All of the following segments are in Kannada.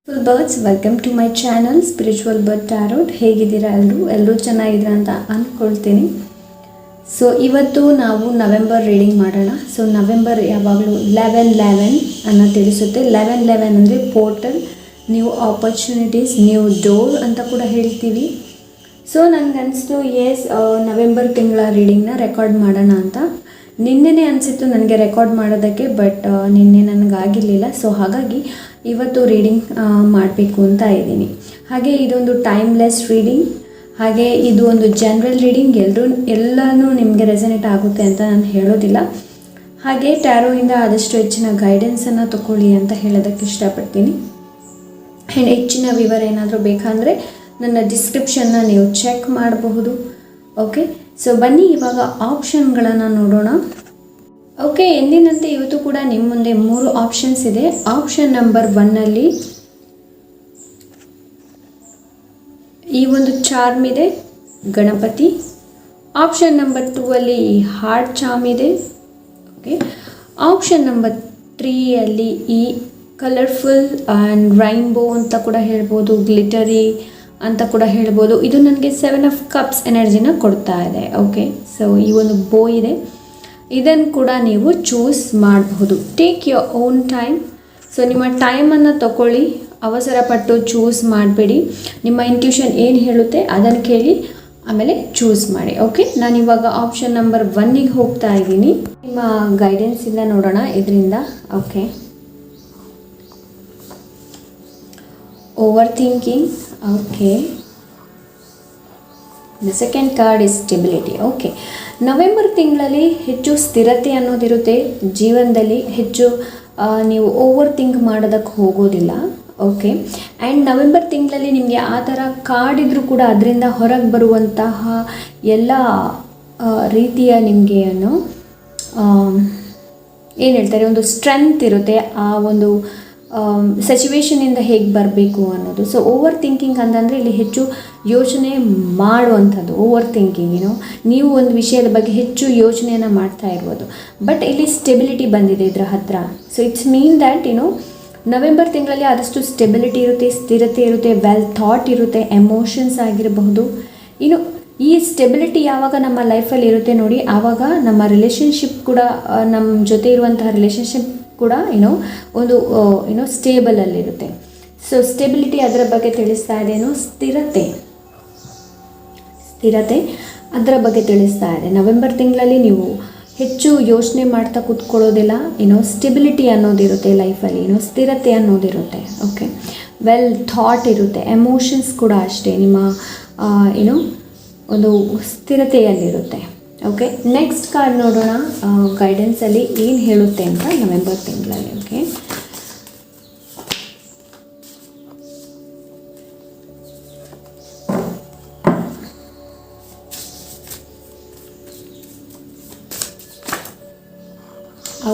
Full birds welcome to my channel spiritual bird tarot. ಹೇಗಿದ್ದೀರಾ ಎಲ್ಲರೂ ಚೆನ್ನಾಗಿದ್ದೀರಾ ಅಂತ ಅಂದ್ಕೊಳ್ತೀನಿ. ಸೊ ಇವತ್ತು ನಾವು ನವೆಂಬರ್ ರೀಡಿಂಗ್ ಮಾಡೋಣ. ಸೊ ನವೆಂಬರ್ ಯಾವಾಗಲೂ 11/11 ಅನ್ನು ತಿಳಿಸುತ್ತೆ. 11/11 ಅಂದರೆ portal, new opportunities, new door ಅಂತ ಕೂಡ ಹೇಳ್ತೀವಿ. ಸೊ ನನಗನ್ನಿಸ್ತು ನವೆಂಬರ್ ತಿಂಗಳ ರೀಡಿಂಗ್ನ ರೆಕಾರ್ಡ್ ಮಾಡೋಣ ಅಂತ. ನಿನ್ನೆನೇ ಅನಿಸಿತ್ತು ನನಗೆ ರೆಕಾರ್ಡ್ ಮಾಡೋದಕ್ಕೆ, ಬಟ್ ನಿನ್ನೆ ನನಗಾಗಿರಲಿಲ್ಲ. ಸೊ ಹಾಗಾಗಿ ಇವತ್ತು ರೀಡಿಂಗ್ ಮಾಡಬೇಕು ಅಂತ ಇದ್ದೀನಿ. ಹಾಗೆ ಇದೊಂದು ಟೈಮ್ಲೆಸ್ ರೀಡಿಂಗ್, ಹಾಗೆ ಇದು ಒಂದು ಜನರಲ್ ರೀಡಿಂಗ್. ಎಲ್ಲನೂ ನಿಮಗೆ ರೆಸನೇಟ್ ಆಗುತ್ತೆ ಅಂತ ನಾನು ಹೇಳೋದಿಲ್ಲ. ಹಾಗೆ ಟ್ಯಾರೋಯಿಂದ ಆದಷ್ಟು ಹೆಚ್ಚಿನ ಗೈಡೆನ್ಸನ್ನು ತಗೊಳ್ಳಿ ಅಂತ ಹೇಳೋದಕ್ಕೆ ಇಷ್ಟಪಡ್ತೀನಿ. ಆ್ಯಂಡ್ ಹೆಚ್ಚಿನ ವಿವರ ಏನಾದರೂ ಬೇಕಂದರೆ ನನ್ನ ಡಿಸ್ಕ್ರಿಪ್ಷನ್ನ ನೀವು ಚೆಕ್ ಮಾಡಬಹುದು. ಓಕೆ, ಸೊ ಬನ್ನಿ ಇವಾಗ ಆಪ್ಷನ್ಗಳನ್ನು ನೋಡೋಣ. ಓಕೆ, ಎಂದಿನಂತೆ ಇವತ್ತು ಕೂಡ ನಿಮ್ಮ ಮುಂದೆ 3 ಆಪ್ಷನ್ಸ್ ಇದೆ. ಆಪ್ಷನ್ ನಂಬರ್ 1ನಲ್ಲಿ ಈ ಒಂದು ಚಾರ್ಮ್ ಇದೆ, ಗಣಪತಿ. ಆಪ್ಷನ್ ನಂಬರ್ 2ಅಲ್ಲಿ ಹಾರ್ಟ್ ಚಾರ್ಮ್ ಇದೆ. ಓಕೆ, ಆಪ್ಷನ್ ನಂಬರ್ 3ಅಲ್ಲಿ ಈ ಕಲರ್ಫುಲ್ ಆ್ಯಂಡ್ ರೈನ್ಬೋ ಅಂತ ಕೂಡ ಹೇಳ್ಬೋದು, ಗ್ಲಿಟರಿ ಅಂತ ಕೂಡ ಹೇಳ್ಬೋದು. ಇದು ನನಗೆ 7 ಆಫ್ ಕಪ್ಸ್ ಎನರ್ಜಿನ ಕೊಡ್ತಾ ಇದೆ. ಓಕೆ, ಸೊ ಈ ಒಂದು ಬೋ ಇದೆ, ಇದನ್ನು ಕೂಡ ನೀವು ಚೂಸ್ ಮಾಡಬಹುದು. Take your own time. So ನಿಮ್ಮ ಟೈಮನ್ನು ತಗೊಳ್ಳಿ, ಅವಸರಪಟ್ಟು ಚೂಸ್ ಮಾಡಬೇಡಿ. ನಿಮ್ಮ ಇಂಟ್ಯೂಷನ್ ಏನು ಹೇಳುತ್ತೆ ಅದನ್ನು ಕೇಳಿ ಆಮೇಲೆ ಚೂಸ್ ಮಾಡಿ. ಓಕೆ, ನಾನಿವಾಗ ಆಪ್ಷನ್ ನಂಬರ್ 1ಗೆ ಹೋಗ್ತಾ ಇದ್ದೀನಿ. ನಿಮ್ಮ ಗೈಡೆನ್ಸಿಂದ ನೋಡೋಣ ಇದರಿಂದ. Okay, over thinking. Okay, the second card is stability. Okay, November ತಿಂಗಳಲ್ಲಿ ಹೆಚ್ಚು ಸ್ಥಿರತೆ ಅನ್ನೋದಿರುತ್ತೆ ಜೀವನದಲ್ಲಿ. ಹೆಚ್ಚು ನೀವು ಓವರ್ ಥಿಂಕ್ ಮಾಡೋದಕ್ಕೆ ಹೋಗೋದಿಲ್ಲ. ಓಕೆ, ಆ್ಯಂಡ್ ನವೆಂಬರ್ ತಿಂಗಳಲ್ಲಿ ನಿಮಗೆ ಆ ಥರ ಕಾರ್ಡ್ ಇದ್ದರೂ ಕೂಡ ಅದರಿಂದ ಹೊರಗೆ ಬರುವಂತಹ ಎಲ್ಲ ರೀತಿಯ ನಿಮಗೆ ಏನು ಹೇಳ್ತಾರೆ, ಒಂದು ಸ್ಟ್ರೆಂತ್ ಇರುತ್ತೆ ಆ ಒಂದು ಸಿಚುವೇಶನಿಂದ ಹೇಗೆ ಬರಬೇಕು ಅನ್ನೋದು. ಸೊ ಓವರ್ ಥಿಂಕಿಂಗ್ ಅಂತಂದರೆ ಇಲ್ಲಿ ಹೆಚ್ಚು ಯೋಚನೆ ಮಾಡುವಂಥದ್ದು. ಓವರ್ ಥಿಂಕಿಂಗ್ ನೀವು ಒಂದು ವಿಷಯದ ಬಗ್ಗೆ ಹೆಚ್ಚು ಯೋಚನೆಯನ್ನು ಮಾಡ್ತಾ ಇರ್ಬೋದು. ಬಟ್ ಇಲ್ಲಿ ಸ್ಟೆಬಿಲಿಟಿ ಬಂದಿದೆ ಇದರ ಹತ್ರ. So it's mean that November ತಿಂಗಳಲ್ಲಿ ಆದಷ್ಟು ಸ್ಟೆಬಿಲಿಟಿ ಇರುತ್ತೆ, ಸ್ಥಿರತೆ ಇರುತ್ತೆ, ವೆಲ್ ಥಾಟ್ ಇರುತ್ತೆ, ಎಮೋಷನ್ಸ್ ಆಗಿರಬಹುದು. ಈ ಸ್ಟೆಬಿಲಿಟಿ ಯಾವಾಗ ನಮ್ಮ ಲೈಫಲ್ಲಿ ಇರುತ್ತೆ ನೋಡಿ, ಆವಾಗ ನಮ್ಮ ರಿಲೇಷನ್ಶಿಪ್ ಕೂಡ, ನಮ್ಮ ಜೊತೆ ಇರುವಂತಹ ರಿಲೇಷನ್ಶಿಪ್ ಕೂಡ ಒಂದು ಸ್ಟೇಬಲಲ್ಲಿರುತ್ತೆ. ಸೊ ಸ್ಟೆಬಿಲಿಟಿ ಅದರ ಬಗ್ಗೆ ತಿಳಿಸ್ತಾ ಇದೆ. ಸ್ಥಿರತೆ ಅದರ ಬಗ್ಗೆ ತಿಳಿಸ್ತಾ ಇದೆ. ನವೆಂಬರ್ ತಿಂಗಳಲ್ಲಿ ನೀವು ಹೆಚ್ಚು ಯೋಚನೆ ಮಾಡ್ತಾ ಕೂತ್ಕೊಳ್ಳೋದಿಲ್ಲ. ಸ್ಟೆಬಿಲಿಟಿ ಅನ್ನೋದಿರುತ್ತೆ ಲೈಫಲ್ಲಿ, ಸ್ಥಿರತೆ ಅನ್ನೋದಿರುತ್ತೆ. ಓಕೆ, ವೆಲ್ ಥಾಟ್ ಇರುತ್ತೆ, ಎಮೋಷನ್ಸ್ ಕೂಡ ಅಷ್ಟೇ ನಿಮ್ಮ ಒಂದು ಸ್ಥಿರತೆಯಲ್ಲಿರುತ್ತೆ. ಓಕೆ, ನೆಕ್ಸ್ಟ್ ಕಾರ್ಡ್ ನೋಡೋಣ. ಗೈಡೆನ್ಸಲ್ಲಿ ಏನು ಹೇಳುತ್ತೆ ಅಂತ ನವೆಂಬರ್ ತಿಂಗಳಲ್ಲಿ. Okay,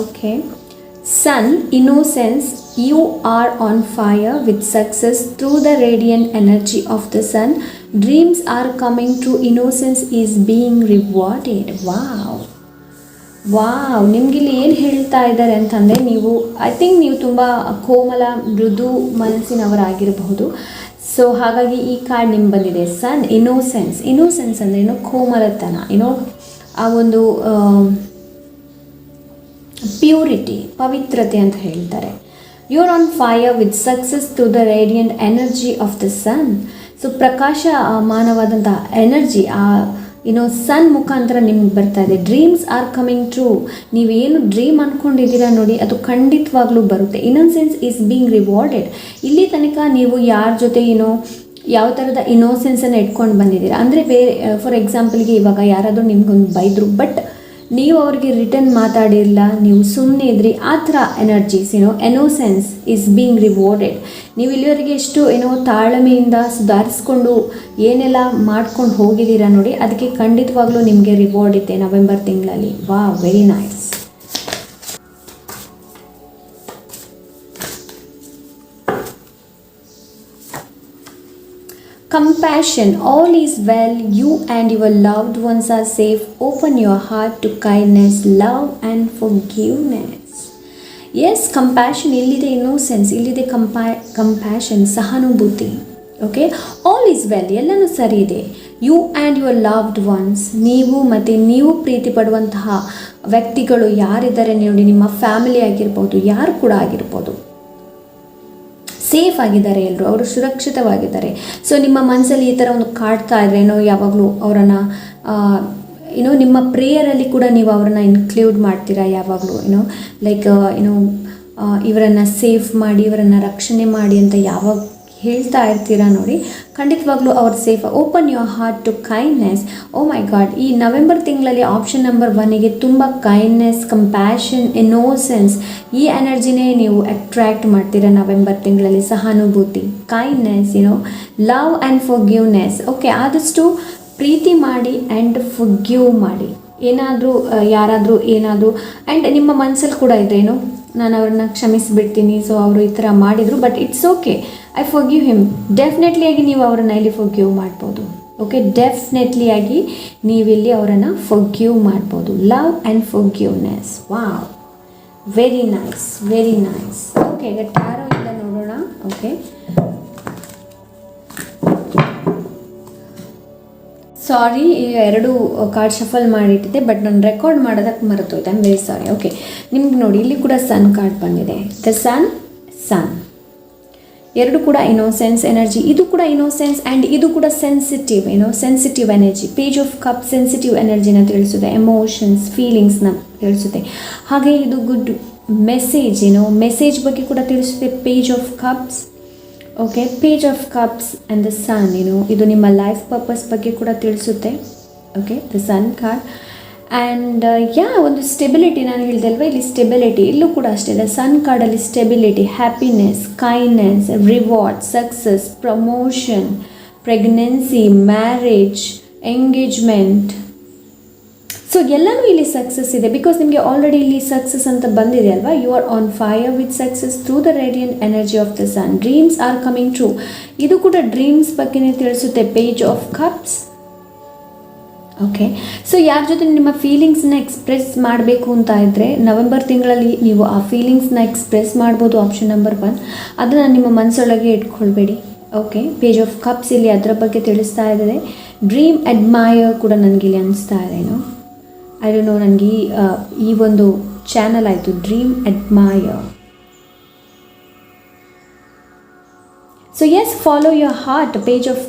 okay, sun, innocence. You are on fire with success through the radiant energy of the sun. Dreams are coming true. Innocence is being rewarded. Wow ನಿಮಗಿಲ್ಲಿ ಏನು ಹೇಳ್ತಾ ಇದ್ದಾರೆ ಅಂತಂದರೆ, ಐ ಥಿಂಕ್ ನೀವು ತುಂಬ ಕೋಮಲ ಮೃದು ಮನಸ್ಸಿನವರಾಗಿರಬಹುದು. ಸೊ ಹಾಗಾಗಿ ಈ ಕಾರ್ಡ್ ನಿಮ್ಗೆ ಬಂದಿದೆ. ಸನ್, ಇನ್ನೋಸೆನ್ಸ್ ಅಂದರೆ ಕೋಮಲತನ, ಆ ಒಂದು ಪ್ಯೂರಿಟಿ, ಪವಿತ್ರತೆ ಅಂತ ಹೇಳ್ತಾರೆ. You're on fire with success through the radiant energy of the sun. So ಪ್ರಕಾಶಮಾನವಾದಂತಹ ಎನರ್ಜಿ ಸನ್ ಮುಖಾಂತರ ನಿಮ್ಗೆ ಬರ್ತಾ ಇದೆ. Dreams are coming true. ನೀವೇನು ಡ್ರೀಮ್ ಅಂದ್ಕೊಂಡಿದ್ದೀರಾ ನೋಡಿ, ಅದು ಖಂಡಿತವಾಗ್ಲೂ ಬರುತ್ತೆ. Innocence is being rewarded. ಇಲ್ಲಿ ತನಕ ನೀವು ಯಾರ ಜೊತೆ ಯಾವ ಥರದ ಇನ್ನೋಸೆನ್ಸನ್ನು ಇಟ್ಕೊಂಡು ಬಂದಿದ್ದೀರಾ ಅಂದರೆ, ಬೇರೆ ಫಾರ್ ಎಕ್ಸಾಂಪಲ್ಗೆ ಇವಾಗ ಯಾರಾದರೂ ನಿಮ್ಗೊಂದು ಬೈದರು, ಬಟ್ ನೀವು ಅವ್ರಿಗೆ ರಿಟರ್ನ್ ಮಾತಾಡಿರಲಿಲ್ಲ, ನೀವು ಸುಮ್ಮನೆ ಇದ್ರಿ. ಆ ಥರ energies innocence is being rewarded. ನೀವು ಇಲ್ಲಿವರೆಗೆ ಎಷ್ಟು ತಾಳ್ಮೆಯಿಂದ ಸುಧಾರಿಸ್ಕೊಂಡು ಏನೆಲ್ಲ ಮಾಡ್ಕೊಂಡು ಹೋಗಿದ್ದೀರಾ ನೋಡಿ, ಅದಕ್ಕೆ ಖಂಡಿತವಾಗ್ಲೂ ನಿಮಗೆ ರಿವಾರ್ಡ್ ಇದೆ ನವೆಂಬರ್ ತಿಂಗಳಲ್ಲಿ. Very nice. Compassion. All is well. You and your loved ones are safe. Open your heart to kindness, love and forgiveness. Yes, compassion ಇಲ್ಲಿದೆ, ಇನ್ನೋಸೆನ್ಸ್ ಇಲ್ಲಿದೆ, ಕಂಪ್ಯಾಷನ್, ಸಹಾನುಭೂತಿ. ಓಕೆ, ಆಲ್ ಈಸ್ ವೆಲ್, ಎಲ್ಲನೂ ಸರಿ ಇದೆ. You and your loved ones, ನೀವು ಮತ್ತು ನೀವು ಪ್ರೀತಿ ಪಡುವಂತಹ ವ್ಯಕ್ತಿಗಳು ಯಾರಿದ್ದಾರೆ ನೋಡಿ, ನಿಮ್ಮ ಫ್ಯಾಮಿಲಿ ಆಗಿರ್ಬೋದು, ಯಾರು ಕೂಡ ಆಗಿರ್ಬೋದು, ಸೇಫ್ ಆಗಿದ್ದಾರೆ ಎಲ್ಲರೂ, ಅವರು ಸುರಕ್ಷಿತವಾಗಿದ್ದಾರೆ. ಸೊ ನಿಮ್ಮ ಮನಸ್ಸಲ್ಲಿ ಈ ಥರ ಒಂದು ಕಾಡ್ತಾ ಇದ್ರೆ ಯಾವಾಗಲೂ ಅವರನ್ನು ನಿಮ್ಮ ಪ್ರೇಯರಲ್ಲಿ ಕೂಡ ನೀವು ಅವರನ್ನು ಇನ್ಕ್ಲೂಡ್ ಮಾಡ್ತೀರಾ ಯಾವಾಗಲೂ, ಲೈಕ್ ಇವರನ್ನು ಸೇಫ್ ಮಾಡಿ, ಇವರನ್ನು ರಕ್ಷಣೆ ಮಾಡಿ ಅಂತ ಯಾವಾಗ ಹೇಳ್ತಾ ಇರ್ತೀರಾ ನೋಡಿ, ಖಂಡಿತವಾಗ್ಲೂ ಅವ್ರು safe. Open your heart to kindness. Oh my God, ಈ ನವೆಂಬರ್ ತಿಂಗಳಲ್ಲಿ ಆಪ್ಷನ್ ನಂಬರ್ 1ಗೆ ತುಂಬ ಕೈಂಡ್ನೆಸ್, ಕಂಪ್ಯಾಷನ್, ಇನ್ನೋಸೆನ್ಸ್, ಈ ಎನರ್ಜಿನೇ ನೀವು ಅಟ್ರ್ಯಾಕ್ಟ್ ಮಾಡ್ತೀರಾ ನವೆಂಬರ್ ತಿಂಗಳಲ್ಲಿ. ಸಹಾನುಭೂತಿ, kindness, love and forgiveness. Okay, ಆದಷ್ಟು ಪ್ರೀತಿ ಮಾಡಿ ಆ್ಯಂಡ್ ಫಾರ್ಗಿವ್ ಮಾಡಿ. ಏನಾದರೂ ಯಾರಾದರೂ ಏನಾದರೂ ಆ್ಯಂಡ್ ನಿಮ್ಮ ಮನಸ್ಸಲ್ಲಿ ಕೂಡ ಇದೆ, ನಾನು ಅವ್ರನ್ನ ಕ್ಷಮಿಸಿಬಿಡ್ತೀನಿ, ಸೊ ಅವರು ಈ ಥರ ಮಾಡಿದರು, but it's okay, I forgive him. ಡೆಫಿನೆಟ್ಲಿಯಾಗಿ ನೀವು ಅವರನ್ನು ಇಲ್ಲಿ ಫಾರ್ಗಿವ್ ಮಾಡ್ಬೋದು. ಓಕೆ, ಡೆಫಿನೆಟ್ಲಿಯಾಗಿ ನೀವಿಲ್ಲಿ ಅವರನ್ನು ಫಾರ್ಗಿವ್ ಮಾಡ್ಬೋದು. Love and forgiveness. Wow, very nice, very nice. Okay, ಈಗ ಟ್ಯಾರೋ ಇಲ್ಲ ನೋಡೋಣ. ಓಕೆ, ಸಾರಿ, ಈಗ 2 ಕಾರ್ಡ್ ಶಫಲ್ ಮಾಡಿಟ್ಟಿದ್ದೆ, ಬಟ್ ನಾನು ರೆಕಾರ್ಡ್ ಮಾಡೋದಕ್ಕೆ ಮರೆತೋಯ್ತು. I am very sorry. Okay, ನಿಮ್ಗೆ ನೋಡಿ, ಇಲ್ಲಿ ಕೂಡ ಸನ್ ಕಾರ್ಡ್ ಬಂದಿದೆ. ದ ಸನ್ ಎರಡು ಕೂಡ ಇನೋಸೆನ್ಸ್ ಎನರ್ಜಿ. ಇದು ಕೂಡ ಇನೋಸೆನ್ಸ್ ಆ್ಯಂಡ್ ಇದು ಕೂಡ sensitive, sensitive energy. Page of cup sensitive ಎನರ್ಜಿನ ತಿಳಿಸುತ್ತೆ, ಎಮೋಷನ್ಸ್, ಫೀಲಿಂಗ್ಸ್ನ ತಿಳಿಸುತ್ತೆ. ಹಾಗೆ ಇದು ಗುಡ್ ಮೆಸೇಜ್, ಮೆಸೇಜ್ ಬಗ್ಗೆ ಕೂಡ ತಿಳಿಸುತ್ತೆ. Page of cups. Okay, page of cups and the sun, ಇದು ನಿಮ್ಮ ಲೈಫ್ ಪರ್ಪಸ್ ಬಗ್ಗೆ ಕೂಡ ತಿಳಿಸುತ್ತೆ. Okay, the sun card and ಒಂದು ಸ್ಟೆಬಿಲಿಟಿ, ನಾನು ಹೇಳಿದೆ ಅಲ್ವಾ, ಇಲ್ಲಿ ಸ್ಟೆಬಿಲಿಟಿ, ಇಲ್ಲೂ ಕೂಡ ಅಷ್ಟೇ. ದ ಸನ್ ಕಾರ್ಡಲ್ಲಿ stability, happiness, kindness, reward, success, promotion, pregnancy, marriage, engagement. So ಎಲ್ಲನೂ ಇಲ್ಲಿ ಸಕ್ಸಸ್ ಇದೆ, ಬಿಕಾಸ್ ನಿಮಗೆ ಆಲ್ರೆಡಿ ಇಲ್ಲಿ ಸಕ್ಸಸ್ ಅಂತ ಬಂದಿದೆ ಅಲ್ವಾ. You are on fire with success through the radiant energy of the sun. Dreams are coming true. ಇದು ಕೂಡ ಡ್ರೀಮ್ಸ್ ಬಗ್ಗೆನೇ ತಿಳಿಸುತ್ತೆ. Page of cups. Okay, so ಯಾರ ಜೊತೆ ನಿಮ್ಮ ಫೀಲಿಂಗ್ಸ್ನ ಎಕ್ಸ್ಪ್ರೆಸ್ ಮಾಡಬೇಕು ಅಂತ ಇದ್ದರೆ ನವೆಂಬರ್ ತಿಂಗಳಲ್ಲಿ ನೀವು ಆ ಫೀಲಿಂಗ್ಸ್ನ ಎಕ್ಸ್ಪ್ರೆಸ್ ಮಾಡ್ಬೋದು. ಆಪ್ಷನ್ ನಂಬರ್ 1, ಅದನ್ನು ನಿಮ್ಮ ಮನಸ್ಸೊಳಗೆ ಇಟ್ಕೊಳ್ಬೇಡಿ. ಓಕೆ, ಪೇಜ್ ಆಫ್ ಕಪ್ಸ್ ಇಲ್ಲಿ ಅದರ ಬಗ್ಗೆ ತಿಳಿಸ್ತಾ ಇದ್ದಾರೆ. ಡ್ರೀಮ್ ಅಡ್ಮೈರ್ ಕೂಡ ನನಗಿಲ್ಲಿ ಅನಿಸ್ತಾ ಇದೆ. ಐ ಡೋಂಟ್ ನೋ, ನನಗೆ ಈ ಒಂದು ಚಾನಲ್ ಆಯಿತು, dream admire. So yes, follow your heart. Page of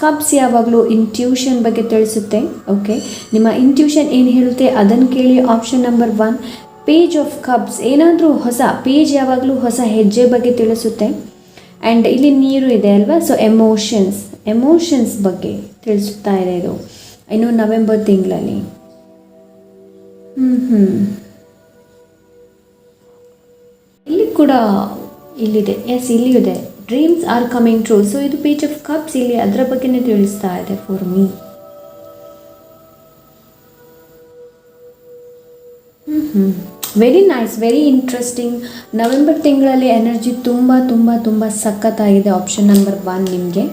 cups ಯಾವಾಗಲೂ ಇಂಟ್ಯೂಷನ್ ಬಗ್ಗೆ ತಿಳಿಸುತ್ತೆ. ಓಕೆ, ನಿಮ್ಮ ಇಂಟ್ಯೂಷನ್ ಏನು ಹೇಳುತ್ತೆ ಅದನ್ನು ಕೇಳಿ. Option number 1, page of cups ಏನಾದರೂ ಹೊಸ ಪೇಜ್, ಯಾವಾಗಲೂ ಹೊಸ ಹೆಜ್ಜೆ ಬಗ್ಗೆ ತಿಳಿಸುತ್ತೆ. ಆ್ಯಂಡ್ ಇಲ್ಲಿ ನೀರು ಇದೆ ಅಲ್ವಾ, ಸೊ ಎಮೋಷನ್ಸ್ ಬಗ್ಗೆ ತಿಳಿಸುತ್ತಾ ಇದೆ ಇದು ಇನ್ನು ನವೆಂಬರ್ ತಿಂಗಳಲ್ಲಿ. ಇಲ್ಲಿ ಕೂಡ ಇಲ್ಲಿದೆ, ಎಸ್ ಇಲ್ಲಿಯೂ ಇದೆ, dreams are coming true. So ಇದು ಪೇಜ್ ಆಫ್ ಕಪ್ಸ್, ಇಲ್ಲಿ ಅದರ ಬಗ್ಗೆನೇ ತಿಳಿಸ್ತಾ ಇದೆ for me. Very nice, very interesting. November ತಿಂಗಳಲ್ಲಿ ಎನರ್ಜಿ ತುಂಬ ತುಂಬ ತುಂಬ ಸಖತ್ತಾಗಿದೆ. ಆಪ್ಷನ್ ನಂಬರ್ 1 ನಿಮಗೆ.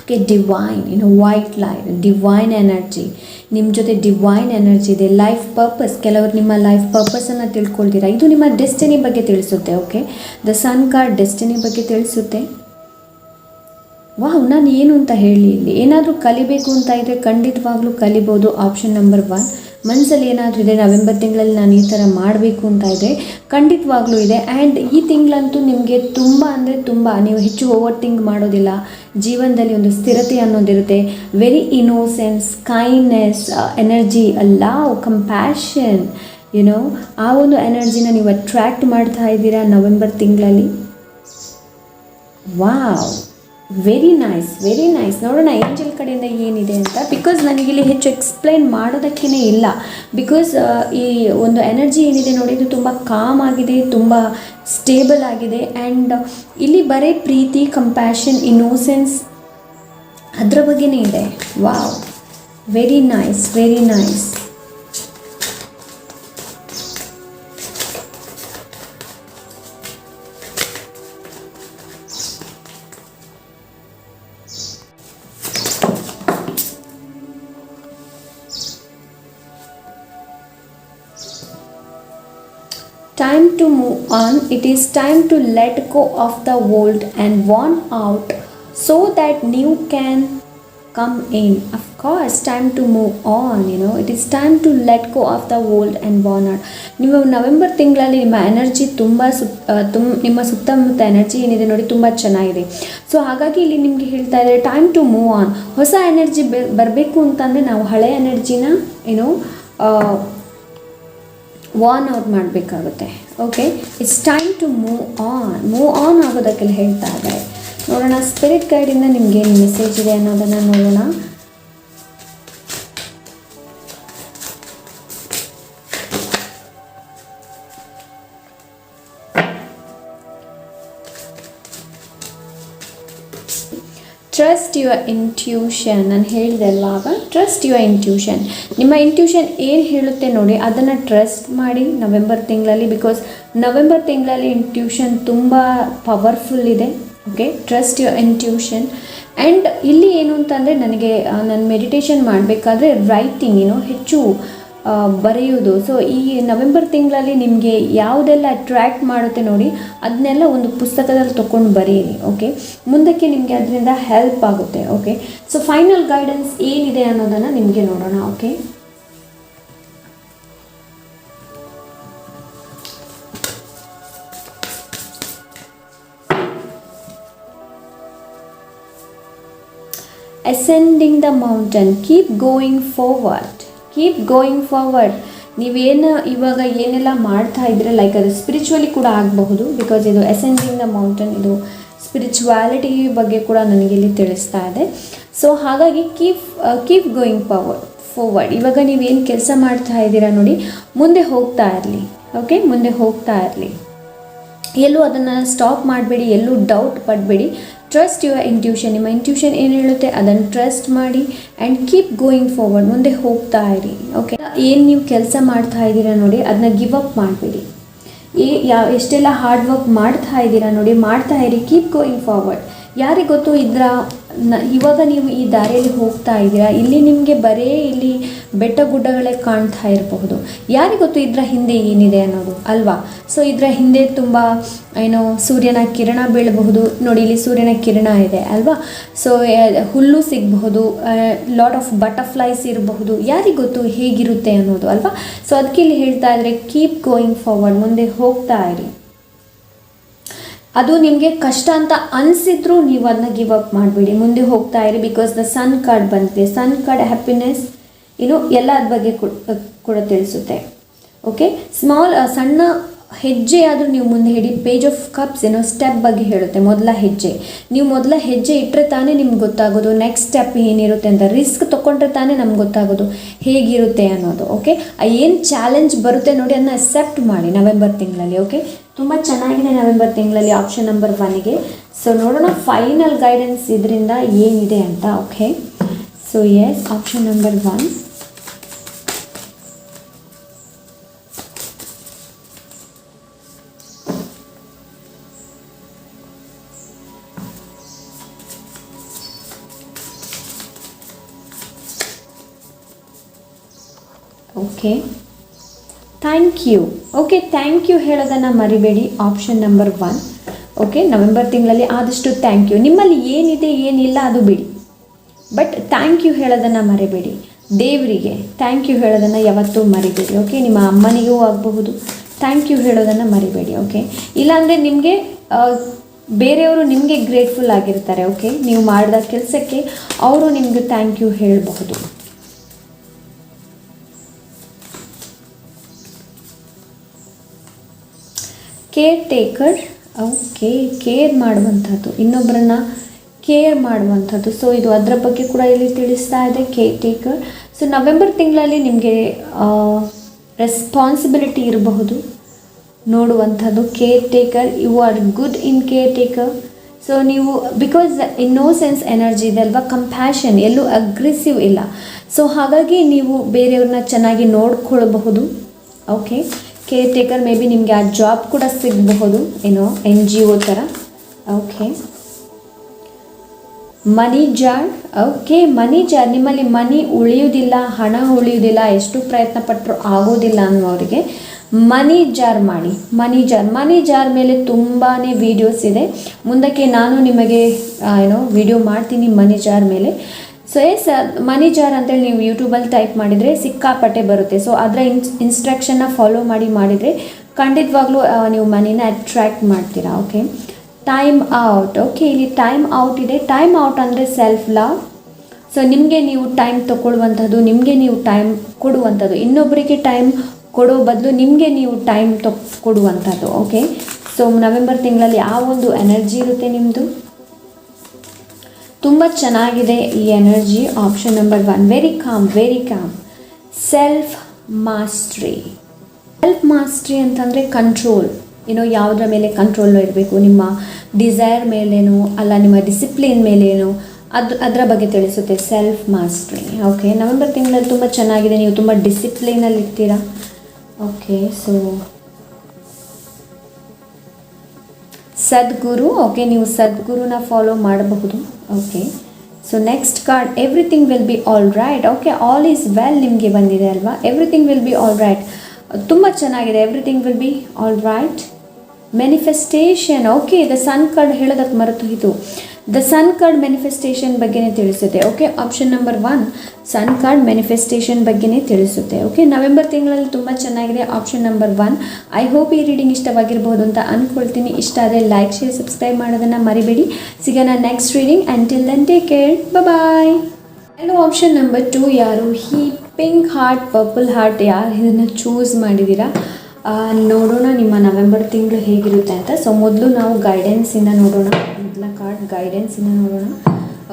Okay, divine, white light, divine energy. ನಿಮ್ಮ ಜೊತೆ ಡಿವೈನ್ ಎನರ್ಜಿ ಇದೆ. ಲೈಫ್ ಪರ್ಪಸ್, ಕೆಲವರು ನಿಮ್ಮ ಲೈಫ್ ಪರ್ಪಸನ್ನು ತಿಳ್ಕೊಳ್ತೀರಾ. ಇದು ನಿಮ್ಮ ಡೆಸ್ಟಿನಿ ಬಗ್ಗೆ ತಿಳಿಸುತ್ತೆ. Okay, the sun card destiny ಬಗ್ಗೆ ತಿಳಿಸುತ್ತೆ. ವಾವ್, ನಾನು ಏನು ಅಂತ ಹೇಳಿ, ಇಲ್ಲಿ ಏನಾದರೂ ಕಲಿಬೇಕು ಅಂತ ಇದ್ದರೆ ಖಂಡಿತವಾಗ್ಲೂ ಕಲಿಬೋದು. Option number 1. ಮನಸ್ಸಲ್ಲಿ ಏನಾದರೂ ಇದೆ, ನವೆಂಬರ್ ತಿಂಗಳಲ್ಲಿ ನಾನು ಈ ಥರ ಮಾಡಬೇಕು ಅಂತ ಇದ್ದರೆ ಖಂಡಿತವಾಗ್ಲೂ ಇದೆ. ಆ್ಯಂಡ್ ಈ ತಿಂಗಳಂತೂ ನಿಮಗೆ ತುಂಬ ಅಂದರೆ ತುಂಬ, ನೀವು ಹೆಚ್ಚು ಓವರ್ ಥಿಂಕ್ ಮಾಡೋದಿಲ್ಲ. ಜೀವನದಲ್ಲಿ ಒಂದು ಸ್ಥಿರತೆ ಅನ್ನೋದಿರುತ್ತೆ. Very innocence, kindness energy, love, compassion, ಆ ಒಂದು ಎನರ್ಜಿನ ನೀವು ಅಟ್ರ್ಯಾಕ್ಟ್ ಮಾಡ್ತಾ ಇದ್ದೀರಾ ನವೆಂಬರ್ ತಿಂಗಳಲ್ಲಿ. Wow, very nice, very nice. ನೋಡೋಣ ಏಂಜಲ್ ಕಡೆಯಿಂದ ಏನಿದೆ ಅಂತ. ಬಿಕಾಸ್ ನನಗಿಲ್ಲಿ ಹೆಚ್ಚು ಎಕ್ಸ್ಪ್ಲೈನ್ ಮಾಡೋದಕ್ಕೇ ಇಲ್ಲ. ಬಿಕಾಸ್ ಈ ಒಂದು ಎನರ್ಜಿ ಏನಿದೆ ನೋಡಿ, ಇದು ತುಂಬ ಕಾಮ್ ಆಗಿದೆ, ತುಂಬ ಸ್ಟೇಬಲ್ ಆಗಿದೆ. ಆ್ಯಂಡ್ ಇಲ್ಲಿ ಬರೀ ಪ್ರೀತಿ, ಕಂಪ್ಯಾಷನ್, ಇನ್ನೋಸೆನ್ಸ್ ಅದರ ಬಗ್ಗೆನೇ ಇದೆ. Wow, very nice, very nice. Time to move on. It is time to let go of the old and worn out so that new can come in. Of course, time to move on. It is time to let go of the old and worn out. ನೀವು ನವೆಂಬರ್ ತಿಂಗಳಲ್ಲಿ ನಿಮ್ಮ ಎನರ್ಜಿ ನಿಮ್ಮ ಸುತ್ತಮುತ್ತ ಎನರ್ಜಿ ಏನಿದೆ ನೋಡಿ ತುಂಬ ಚೆನ್ನಾಗಿದೆ. ಸೊ ಹಾಗಾಗಿ ಇಲ್ಲಿ ನಿಮಗೆ ಹೇಳ್ತಾ ಇದ್ದಾರೆ ಟೈಮ್ ಟು ಮೂವ್ ಆನ್. ಹೊಸ ಎನರ್ಜಿ ಬರಬೇಕು ಅಂತಂದರೆ ನಾವು ಹಳೆಯ ಎನರ್ಜಿನ ವಾರ್ನ್ ಔಟ್ ಮಾಡಬೇಕಾಗುತ್ತೆ. Okay, it's time to move on ಆಗೋದಕ್ಕೆಲ್ಲ ಹೇಳ್ತಾ ಇದ್ದಾರೆ. ನೋಡೋಣ ಸ್ಪಿರಿಟ್ ಗೈಡಿಂದ ನಿಮ್ಗೆ ಏನು ಮೆಸೇಜ್ ಇದೆ ಅನ್ನೋದನ್ನು ನೋಡೋಣ. Trust your intuition. ನಾನು ಹೇಳಿದೆ ಅಲ್ಲ ಆಗ, ಟ್ರಸ್ಟ್ ಯುವರ್ ಇಂಟ್ಯೂಷನ್. ನಿಮ್ಮ ಇಂಟ್ಯೂಷನ್ ಏನು ಹೇಳುತ್ತೆ ನೋಡಿ ಅದನ್ನು ಟ್ರಸ್ಟ್ ಮಾಡಿ ನವೆಂಬರ್ ತಿಂಗಳಲ್ಲಿ. ಬಿಕಾಸ್ ನವೆಂಬರ್ ತಿಂಗಳಲ್ಲಿ ಇಂಟ್ಯೂಷನ್ ತುಂಬ ಪವರ್ಫುಲ್ ಇದೆ. Okay, trust your intuition. And ಇಲ್ಲಿ ಏನು ಅಂತಂದರೆ ನಾನು ಮೆಡಿಟೇಷನ್ ಮಾಡಬೇಕಾದ್ರೆ ರೈಟಿಂಗ್ ಹೆಚ್ಚು ಬರೆಯೋದು. ಸೊ ಈ ನವೆಂಬರ್ ತಿಂಗಳಲ್ಲಿ ನಿಮಗೆ ಯಾವುದೆಲ್ಲ ಅಟ್ರ್ಯಾಕ್ಟ್ ಮಾಡುತ್ತೆ ನೋಡಿ ಅದನ್ನೆಲ್ಲ ಒಂದು ಪುಸ್ತಕದಲ್ಲಿ ತೊಗೊಂಡು ಬರೆಯಿರಿ. ಓಕೆ, ಮುಂದಕ್ಕೆ ನಿಮಗೆ ಅದರಿಂದ ಹೆಲ್ಪ್ ಆಗುತ್ತೆ. ಓಕೆ, ಸೊ ಫೈನಲ್ ಗೈಡೆನ್ಸ್ ಏನಿದೆ ಅನ್ನೋದನ್ನು ನಿಮಗೆ ನೋಡೋಣ. Okay, ascending the mountain, keep going forward. ನೀವೇನು ಇವಾಗ ಏನೆಲ್ಲ ಮಾಡ್ತಾ ಇದ್ರೆ ಲೈಕ್ ಅದು ಸ್ಪಿರಿಚುವಲಿ ಕೂಡ ಆಗಬಹುದು. ಬಿಕಾಸ್ ಇದು ಅಸೆಂಡಿಂಗ್ ದ ಮೌಂಟೇನ್, ಇದು ಸ್ಪಿರಿಚುವಾಲಿಟಿ ಬಗ್ಗೆ ಕೂಡ ನನಗೆ ಇಲ್ಲಿ ತಿಳಿಸ್ತಾ ಇದೆ. ಸೊ ಹಾಗಾಗಿ ಕೀಪ್ ಗೋಯಿಂಗ್ ಫಾರ್ವರ್ಡ್. ಇವಾಗ ನೀವೇನು ಕೆಲಸ ಮಾಡ್ತಾ ಇದ್ದೀರಾ ನೋಡಿ ಮುಂದೆ ಹೋಗ್ತಾ ಇರಲಿ. ಓಕೆ, ಮುಂದೆ ಹೋಗ್ತಾ ಇರಲಿ. ಎಲ್ಲೂ ಅದನ್ನು ಸ್ಟಾಪ್ ಮಾಡಬೇಡಿ, ಎಲ್ಲೂ ಡೌಟ್ ಪಡಬೇಡಿ. Trust your intuition. ನಿಮ್ಮ ಇಂಟ್ಯೂಷನ್ ಏನು ಹೇಳುತ್ತೆ ಅದನ್ನು ಟ್ರಸ್ಟ್ ಮಾಡಿ ಆ್ಯಂಡ್ ಕೀಪ್ ಗೋಯಿಂಗ್ ಫಾರ್ವರ್ಡ್. ಮುಂದೆ ಹೋಗ್ತಾ ಇರಿ. ಓಕೆ, ಏನು ನೀವು ಕೆಲಸ ಮಾಡ್ತಾ ಇದ್ದೀರಾ ನೋಡಿ ಅದನ್ನ ಗಿವ್ ಅಪ್ ಮಾಡಬೇಡಿ. ಎಷ್ಟೆಲ್ಲ ಹಾರ್ಡ್ ವರ್ಕ್ ಮಾಡ್ತಾ ಇದ್ದೀರಾ ನೋಡಿ ಮಾಡ್ತಾ ಇರಿ. Keep going forward. ಯಾರಿಗೆ ಗೊತ್ತು ಇವಾಗ ನೀವು ಈ ದಾರಿಯಲ್ಲಿ ಹೋಗ್ತಾ ಇದ್ದೀರಾ, ಇಲ್ಲಿ ನಿಮಗೆ ಬರೀ ಇಲ್ಲಿ ಬೆಟ್ಟ ಗುಡ್ಡಗಳೇ ಕಾಣ್ತಾ ಇರಬಹುದು. ಯಾರಿಗೆ ಗೊತ್ತು ಇದರ ಹಿಂದೆ ಏನಿದೆ ಅನ್ನೋದು ಅಲ್ವಾ. ಸೊ ಇದರ ಹಿಂದೆ ತುಂಬ ಸೂರ್ಯನ ಕಿರಣ ಬೀಳಬಹುದು ನೋಡಿ. ಇಲ್ಲಿ ಸೂರ್ಯನ ಕಿರಣ ಇದೆ ಅಲ್ವಾ. ಸೊ ಹುಲ್ಲು ಸಿಗಬಹುದು, ಲಾಟ್ ಆಫ್ ಬಟರ್ಫ್ಲೈಸ್ ಇರಬಹುದು. ಯಾರಿಗೆ ಗೊತ್ತು ಹೇಗಿರುತ್ತೆ ಅನ್ನೋದು ಅಲ್ವಾ. ಸೊ ಅದಕ್ಕೆ ಇಲ್ಲಿ ಹೇಳ್ತಾ ಇದ್ರೆ ಕೀಪ್ ಗೋಯಿಂಗ್ ಫಾರ್ವರ್ಡ್. ಮುಂದೆ ಹೋಗ್ತಾ ಇರಿ. ಅದು ನಿಮಗೆ ಕಷ್ಟ ಅಂತ ಅನಿಸಿದ್ರು ನೀವು ಅದನ್ನ ಗಿವ್ ಅಪ್ ಮಾಡಬೇಡಿ, ಮುಂದೆ ಹೋಗ್ತಾ ಇರಿ. ಬಿಕಾಸ್ ದ ಸನ್ ಕಾರ್ಡ್ ಬಂದಿದೆ. ಸನ್ ಕಾರ್ಡ್ ಹ್ಯಾಪಿನೆಸ್ ಎಲ್ಲ ಅದ್ರ ಬಗ್ಗೆ ಕೂಡ ತಿಳಿಸುತ್ತೆ. ಓಕೆ, ಸಣ್ಣ ಹೆಜ್ಜೆ ಆದರೂ ನೀವು ಮುಂದೆ ಹಿಡಿ. ಪೇಜ್ ಆಫ್ ಕಪ್ಸ್ ಸ್ಟೆಪ್ ಬಗ್ಗೆ ಹೇಳುತ್ತೆ. ಮೊದಲ ಹೆಜ್ಜೆ ಇಟ್ಟರೆ ತಾನೇ ನಿಮ್ಗೆ ಗೊತ್ತಾಗೋದು ನೆಕ್ಸ್ಟ್ ಸ್ಟೆಪ್ ಏನಿರುತ್ತೆ ಅಂತ. ರಿಸ್ಕ್ ತೊಗೊಂಡ್ರೆ ತಾನೇ ನಮ್ಗೆ ಗೊತ್ತಾಗೋದು ಹೇಗಿರುತ್ತೆ ಅನ್ನೋದು. ಓಕೆ, ಏನು ಚಾಲೆಂಜ್ ಬರುತ್ತೆ ನೋಡಿ ಅದನ್ನ ಅಕ್ಸೆಪ್ಟ್ ಮಾಡಿ ನವೆಂಬರ್ ತಿಂಗಳಲ್ಲಿ. ಓಕೆ, ತುಂಬ ಚೆನ್ನಾಗಿದೆ ನವೆಂಬರ್ ತಿಂಗಳಲ್ಲಿ ಆಪ್ಷನ್ ನಂಬರ್ 1ಗೆ. ಸೊ ನೋಡೋಣ ಫೈನಲ್ ಗೈಡೆನ್ಸ್ ಇದರಿಂದ ಏನಿದೆ ಅಂತ. Okay, so yes, option number 1. Okay, thank you. Okay, thank you ಹೇಳೋದನ್ನು ಮರಿಬೇಡಿ. Option number 1. ಓಕೆ, ನವೆಂಬರ್ ತಿಂಗಳಲ್ಲಿ ಆದಷ್ಟು ಥ್ಯಾಂಕ್ ಯು. ನಿಮ್ಮಲ್ಲಿ ಏನಿದೆ ಏನಿಲ್ಲ ಅದು ಬಿಡಿ, ಬಟ್ ಥ್ಯಾಂಕ್ ಯು ಹೇಳೋದನ್ನು ಮರಿಬೇಡಿ. ದೇವರಿಗೆ ಥ್ಯಾಂಕ್ ಯು ಹೇಳೋದನ್ನು ಯಾವತ್ತೂ ಮರಿಬೇಡಿ. ಓಕೆ, ನಿಮ್ಮ ಅಮ್ಮನಿಗೂ ಆಗಬಹುದು ಥ್ಯಾಂಕ್ ಯು ಹೇಳೋದನ್ನು ಮರಿಬೇಡಿ. ಓಕೆ, ಇಲ್ಲಾಂದರೆ ನಿಮಗೆ ಬೇರೆಯವರು ನಿಮಗೆ ಗ್ರೇಟ್ಫುಲ್ ಆಗಿರ್ತಾರೆ. ಓಕೆ, ನೀವು ಮಾಡಿದ ಕೆಲಸಕ್ಕೆ ಅವರು ನಿಮಗೆ ಥ್ಯಾಂಕ್ ಯು ಹೇಳಬಹುದು. Care taker. ಓಕೆ, ಕೇರ್ ಮಾಡುವಂಥದ್ದು, ಇನ್ನೊಬ್ಬರನ್ನ ಕೇರ್ ಮಾಡುವಂಥದ್ದು. ಸೊ ಇದು ಅದರ ಬಗ್ಗೆ ಕೂಡ ಇಲ್ಲಿ ತಿಳಿಸ್ತಾ ಇದೆ, ಕೇರ್ ಟೇಕರ್. ಸೊ ನವೆಂಬರ್ ತಿಂಗಳಲ್ಲಿ ನಿಮಗೆ ರೆಸ್ಪಾನ್ಸಿಬಿಲಿಟಿ ಇರಬಹುದು ನೋಡುವಂಥದ್ದು. Caretaker, you are good in caretaker. So ನೀವು ಬಿಕಾಸ್ ಇನ್ನೋಸೆನ್ಸ್ ಎನರ್ಜಿ ಇದೆ ಅಲ್ವಾ, ಕಂಪ್ಯಾಷನ್, ಎಲ್ಲೂ ಅಗ್ರೆಸಿವ್ ಇಲ್ಲ. ಸೊ ಹಾಗಾಗಿ ನೀವು ಬೇರೆಯವ್ರನ್ನ ಚೆನ್ನಾಗಿ ನೋಡ್ಕೊಳ್ಬಹುದು. Okay, caretaker, maybe ನಿಮಗೆ ಆ ಜಾಬ್ ಕೂಡ ಸಿಗಬಹುದು, NGO ಥರ. Okay, money jar. Okay, money jar, ನಿಮ್ಮಲ್ಲಿ ಮನಿ ಉಳಿಯೋದಿಲ್ಲ, ಹಣ ಉಳಿಯೋದಿಲ್ಲ, ಎಷ್ಟು ಪ್ರಯತ್ನ ಪಟ್ಟರು ಆಗೋದಿಲ್ಲ ಅನ್ನೋರಿಗೆ ಮನಿ ಜಾರ್ ಮೇಲೆ ತುಂಬಾ ವೀಡಿಯೋಸ್ ಇದೆ. ಮುಂದಕ್ಕೆ ನಾನು ನಿಮಗೆ ವಿಡಿಯೋ ಮಾಡ್ತೀನಿ ಮನಿ ಜಾರ್ ಮೇಲೆ. ಸೊ ಎಸ್, ಮನಿ ಜಾರ್ ಅಂತೇಳಿ ನೀವು ಯೂಟ್ಯೂಬಲ್ಲಿ ಟೈಪ್ ಮಾಡಿದರೆ ಸಿಕ್ಕಾಪಟ್ಟೆ ಬರುತ್ತೆ. ಸೊ ಅದರ ಇನ್ಸ್ಟ್ರಕ್ಷನ್ನ ಫಾಲೋ ಮಾಡಿದರೆ ಖಂಡಿತವಾಗ್ಲೂ ನೀವು ಮನಿನ ಅಟ್ರ್ಯಾಕ್ಟ್ ಮಾಡ್ತೀರಾ. Okay, time out. ಓಕೆ, ಇಲ್ಲಿ ಟೈಮ್ ಔಟ್ ಇದೆ. ಟೈಮ್ ಔಟ್ ಅಂದರೆ ಸೆಲ್ಫ್ ಲವ್. ಸೊ ನಿಮಗೆ ನೀವು ಟೈಮ್ ತಗೊಳ್ಳುವಂಥದ್ದು, ನಿಮಗೆ ನೀವು ಟೈಮ್ ಕೊಡುವಂಥದ್ದು, ಇನ್ನೊಬ್ಬರಿಗೆ ಟೈಮ್ ಕೊಡೋ ಬದಲು ನಿಮಗೆ ನೀವು ಟೈಮ್ ಕೊಡುವಂಥದ್ದು. ಓಕೆ, ಸೊ ನವೆಂಬರ್ ತಿಂಗಳಲ್ಲಿ ಆ ಒಂದು ಎನರ್ಜಿ ಇರುತ್ತೆ ನಿಮ್ಮದು. ತುಂಬ ಚೆನ್ನಾಗಿದೆ ಈ energy. Option number 1, very calm. Self mastery ಅಂತಂದರೆ ಕಂಟ್ರೋಲ್. ಯಾವುದರ ಮೇಲೆ ಕಂಟ್ರೋಲ್ ಇರಬೇಕು, ನಿಮ್ಮ ಡಿಸೈರ್ ಮೇಲೇನೋ ಅಲ್ಲ ನಿಮ್ಮ ಡಿಸಿಪ್ಲಿನ್ ಮೇಲೇನೋ ಅದರ ಬಗ್ಗೆ ತಿಳಿಸುತ್ತೆ ಸೆಲ್ಫ್ ಮಾಸ್ಟ್ರಿ. ಓಕೆ, ನವೆಂಬರ್ ತಿಂಗಳಲ್ಲಿ ತುಂಬ ಚೆನ್ನಾಗಿದೆ. ನೀವು ತುಂಬ ಡಿಸಿಪ್ಲಿನಲ್ಲಿ ಇರ್ತೀರಾ. Okay, so Sadguru. ಓಕೆ, ನೀವು ಸದ್ಗುರುನ ಫಾಲೋ ಮಾಡಬಹುದು. Okay, so next card, everything will be all right. Okay, all is well ನಿಮಗೆ ಬಂದಿದೆ ಅಲ್ವಾ. Everything will be all right ತುಂಬ ಚೆನ್ನಾಗಿದೆ. Everything will be all right. Manifestation. Okay, the sun card ಹೇಳೋದಕ್ಕೆ ಮರೆತು ಇದು ದ ಸನ್ ಕಾರ್ಡ್ ಮ್ಯಾನಿಫೆಸ್ಟೇಷನ್ ಬಗ್ಗೆನೇ ತಿಳಿಸುತ್ತೆ. Okay, option number 1 sun card manifestation ಬಗ್ಗೆನೇ ತಿಳಿಸುತ್ತೆ. ಓಕೆ, ನವೆಂಬರ್ ತಿಂಗಳಲ್ಲಿ ತುಂಬ ಚೆನ್ನಾಗಿದೆ. Option number 1. ಐ ಹೋಪ್ ಈ ರೀಡಿಂಗ್ ಇಷ್ಟವಾಗಿರ್ಬೋದು ಅಂತ ಅಂದ್ಕೊಳ್ತೀನಿ. ಇಷ್ಟ ಆದರೆ ಲೈಕ್, ಶೇರ್, ಸಬ್ಸ್ಕ್ರೈಬ್ ಮಾಡೋದನ್ನು ಮರಿಬೇಡಿ. ಸಿಗೋಣ next reading. Until then take care, bye. Hello, option number 2 ಯಾರು ಈ ಪಿಂಕ್ ಹಾರ್ಟ್, ಪರ್ಪಲ್ ಹಾರ್ಟ್ ಯಾರು ಇದನ್ನು ಚೂಸ್ ಮಾಡಿದ್ದೀರಾ ನೋಡೋಣ ನಿಮ್ಮ ನವೆಂಬರ್ ತಿಂಗಳು ಹೇಗಿರುತ್ತೆ ಅಂತ. ಸೊ ಮೊದಲು ನಾವು ಗೈಡೆನ್ಸಿಂದ ನೋಡೋಣ. ಮೊದಲ ಕಾರ್ಡ್ ಗೈಡೆನ್ಸಿಂದ ನೋಡೋಣ.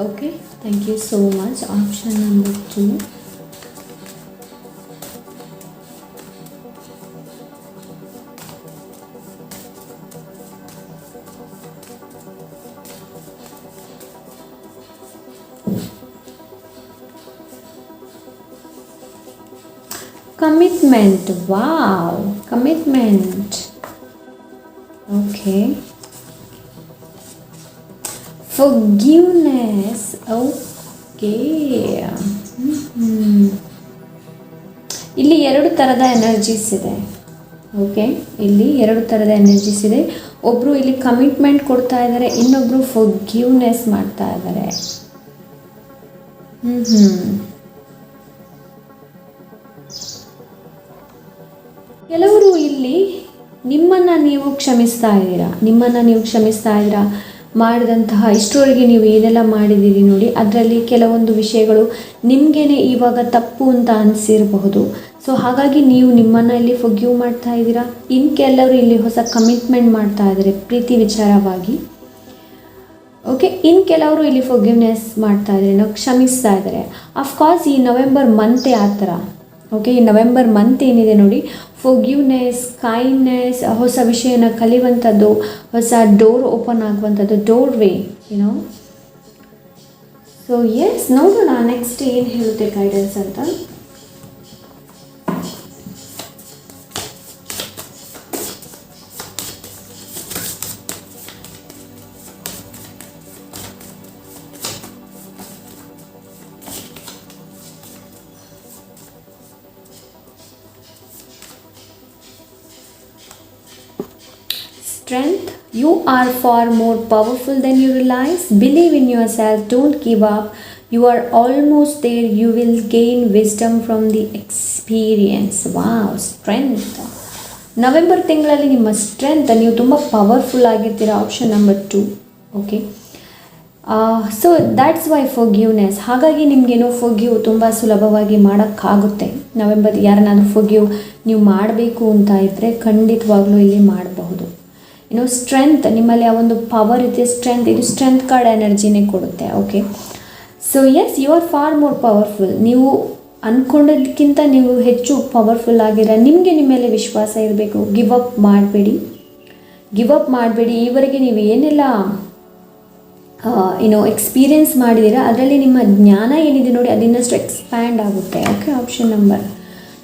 Okay, thank you so much. Option number 2. Commitment. Wow, commitment. Okay. Forgiveness. Okay. ಇಲ್ಲಿ 2 ಥರದ ಎನರ್ಜೀಸ್ ಇದೆ. ಓಕೆ, ಇಲ್ಲಿ 2 ಥರದ ಎನರ್ಜೀಸ್ ಇದೆ. ಒಬ್ಬರು ಇಲ್ಲಿ ಕಮಿಟ್ಮೆಂಟ್ ಕೊಡ್ತಾ ಇದ್ದಾರೆ, ಇನ್ನೊಬ್ಬರು ಫರ್ಗಿವ್ನೆಸ್ ಮಾಡ್ತಾ ಇದ್ದಾರೆ. ಕೆಲವರು ಇಲ್ಲಿ ನಿಮ್ಮನ್ನು ನೀವು ಕ್ಷಮಿಸ್ತಾ ಇದ್ದೀರಾ. ಮಾಡಿದಂತಹ ಇಷ್ಟರವರೆಗೆ ನೀವು ಏನೆಲ್ಲ ಮಾಡಿದ್ದೀರಿ ನೋಡಿ, ಅದರಲ್ಲಿ ಕೆಲವೊಂದು ವಿಷಯಗಳು ನಿಮಗೇನೆ ಇವಾಗ ತಪ್ಪು ಅಂತ ಅನಿಸಿರಬಹುದು. ಸೊ ಹಾಗಾಗಿ ನೀವು ನಿಮ್ಮನ್ನು ಇಲ್ಲಿ ಫರ್ಗಿವ್ ಮಾಡ್ತಾ ಇದ್ದೀರಾ. ಇನ್ನು ಕೆಲವರು ಇಲ್ಲಿ ಹೊಸ ಕಮಿಟ್ಮೆಂಟ್ ಮಾಡ್ತಾ ಇದ್ದಾರೆ ಪ್ರೀತಿ ವಿಚಾರವಾಗಿ. ಓಕೆ, ಇನ್ನು ಕೆಲವರು ಇಲ್ಲಿ ಫರ್ಗಿವ್ನೆಸ್ ಮಾಡ್ತಾ ಇದ್ದಾರೆ, ನಾವು ಕ್ಷಮಿಸ್ತಾ ಇದ್ದಾರೆ. ಅಫ್ಕೋರ್ಸ್ ಈ ನವೆಂಬರ್ ಮಂತೇ ಆ ಥರ. ಓಕೆ, ಈ ನವೆಂಬರ್ ಮಂತ್ ಏನಿದೆ ನೋಡಿ, ಫರ್ಗಿವ್ನೆಸ್, ಕೈಂಡ್ನೆಸ್, ಹೊಸ ವಿಷಯನ ಕಲಿಯುವಂಥದ್ದು, ಹೊಸ ಡೋರ್ ಓಪನ್ ಆಗುವಂಥದ್ದು, ಡೋರ್ ವೇ ಸೊ ಎಸ್, ನೋಡೋಣ ನೆಕ್ಸ್ಟ್ ಏನು ಹೇಳುತ್ತೆ ಗೈಡೆನ್ಸ್ ಅಂತ. Strength. You are far more powerful than you realize. Believe in yourself. Don't give up. You are almost there. You will gain wisdom from the experience. Wow, strength. November ತಿಂಗಳಲ್ಲಿ ನಿಮ್ಮ ಸ್ಟ್ರೆಂತ್, ನೀವು ತುಂಬ ಪವರ್ಫುಲ್ ಆಗಿರ್ತೀರ. Option number 2. Okay, so that's why forgiveness. ಹಾಗಾಗಿ ನಿಮಗೇನೋ ಫರ್ಗಿವ್ ತುಂಬ ಸುಲಭವಾಗಿ ಮಾಡೋಕ್ಕಾಗುತ್ತೆ. ನವೆಂಬರ್ ಯಾರನ್ನಾದರೂ ಫರ್ಗಿವ್ ನೀವು ಮಾಡಬೇಕು ಅಂತ ಇದ್ದರೆ ಖಂಡಿತವಾಗ್ಲೂ ಇಲ್ಲಿ ಮಾಡಬಹುದು. ಸ್ಟ್ರೆಂತ್, ನಿಮ್ಮಲ್ಲಿ ಆ ಒಂದು ಪವರ್ ಇದೆ, ಸ್ಟ್ರೆಂತ್. ಇದು ಸ್ಟ್ರೆಂತ್ ಕಾರ್ಡ್ ಎನರ್ಜಿನೇ ಕೊಡುತ್ತೆ. Okay, so yes, you are far more powerful. ನೀವು ಅಂದ್ಕೊಂಡೋದಕ್ಕಿಂತ ನೀವು ಹೆಚ್ಚು ಪವರ್ಫುಲ್ ಆಗಿರ. ನಿಮಗೆ ನಿಮ್ಮ ಮೇಲೆ ವಿಶ್ವಾಸ ಇರಬೇಕು. ಗಿವ್ ಅಪ್ ಮಾಡಬೇಡಿ. ಈವರೆಗೆ ನೀವು ಏನೆಲ್ಲ ಎಕ್ಸ್ಪೀರಿಯೆನ್ಸ್ ಮಾಡಿದ್ದೀರಾ ಅದರಲ್ಲಿ ನಿಮ್ಮ ಜ್ಞಾನ ಏನಿದೆ ನೋಡಿ, ಅದಿನ್ನಷ್ಟು ಎಕ್ಸ್ಪ್ಯಾಂಡ್ ಆಗುತ್ತೆ. Okay, option number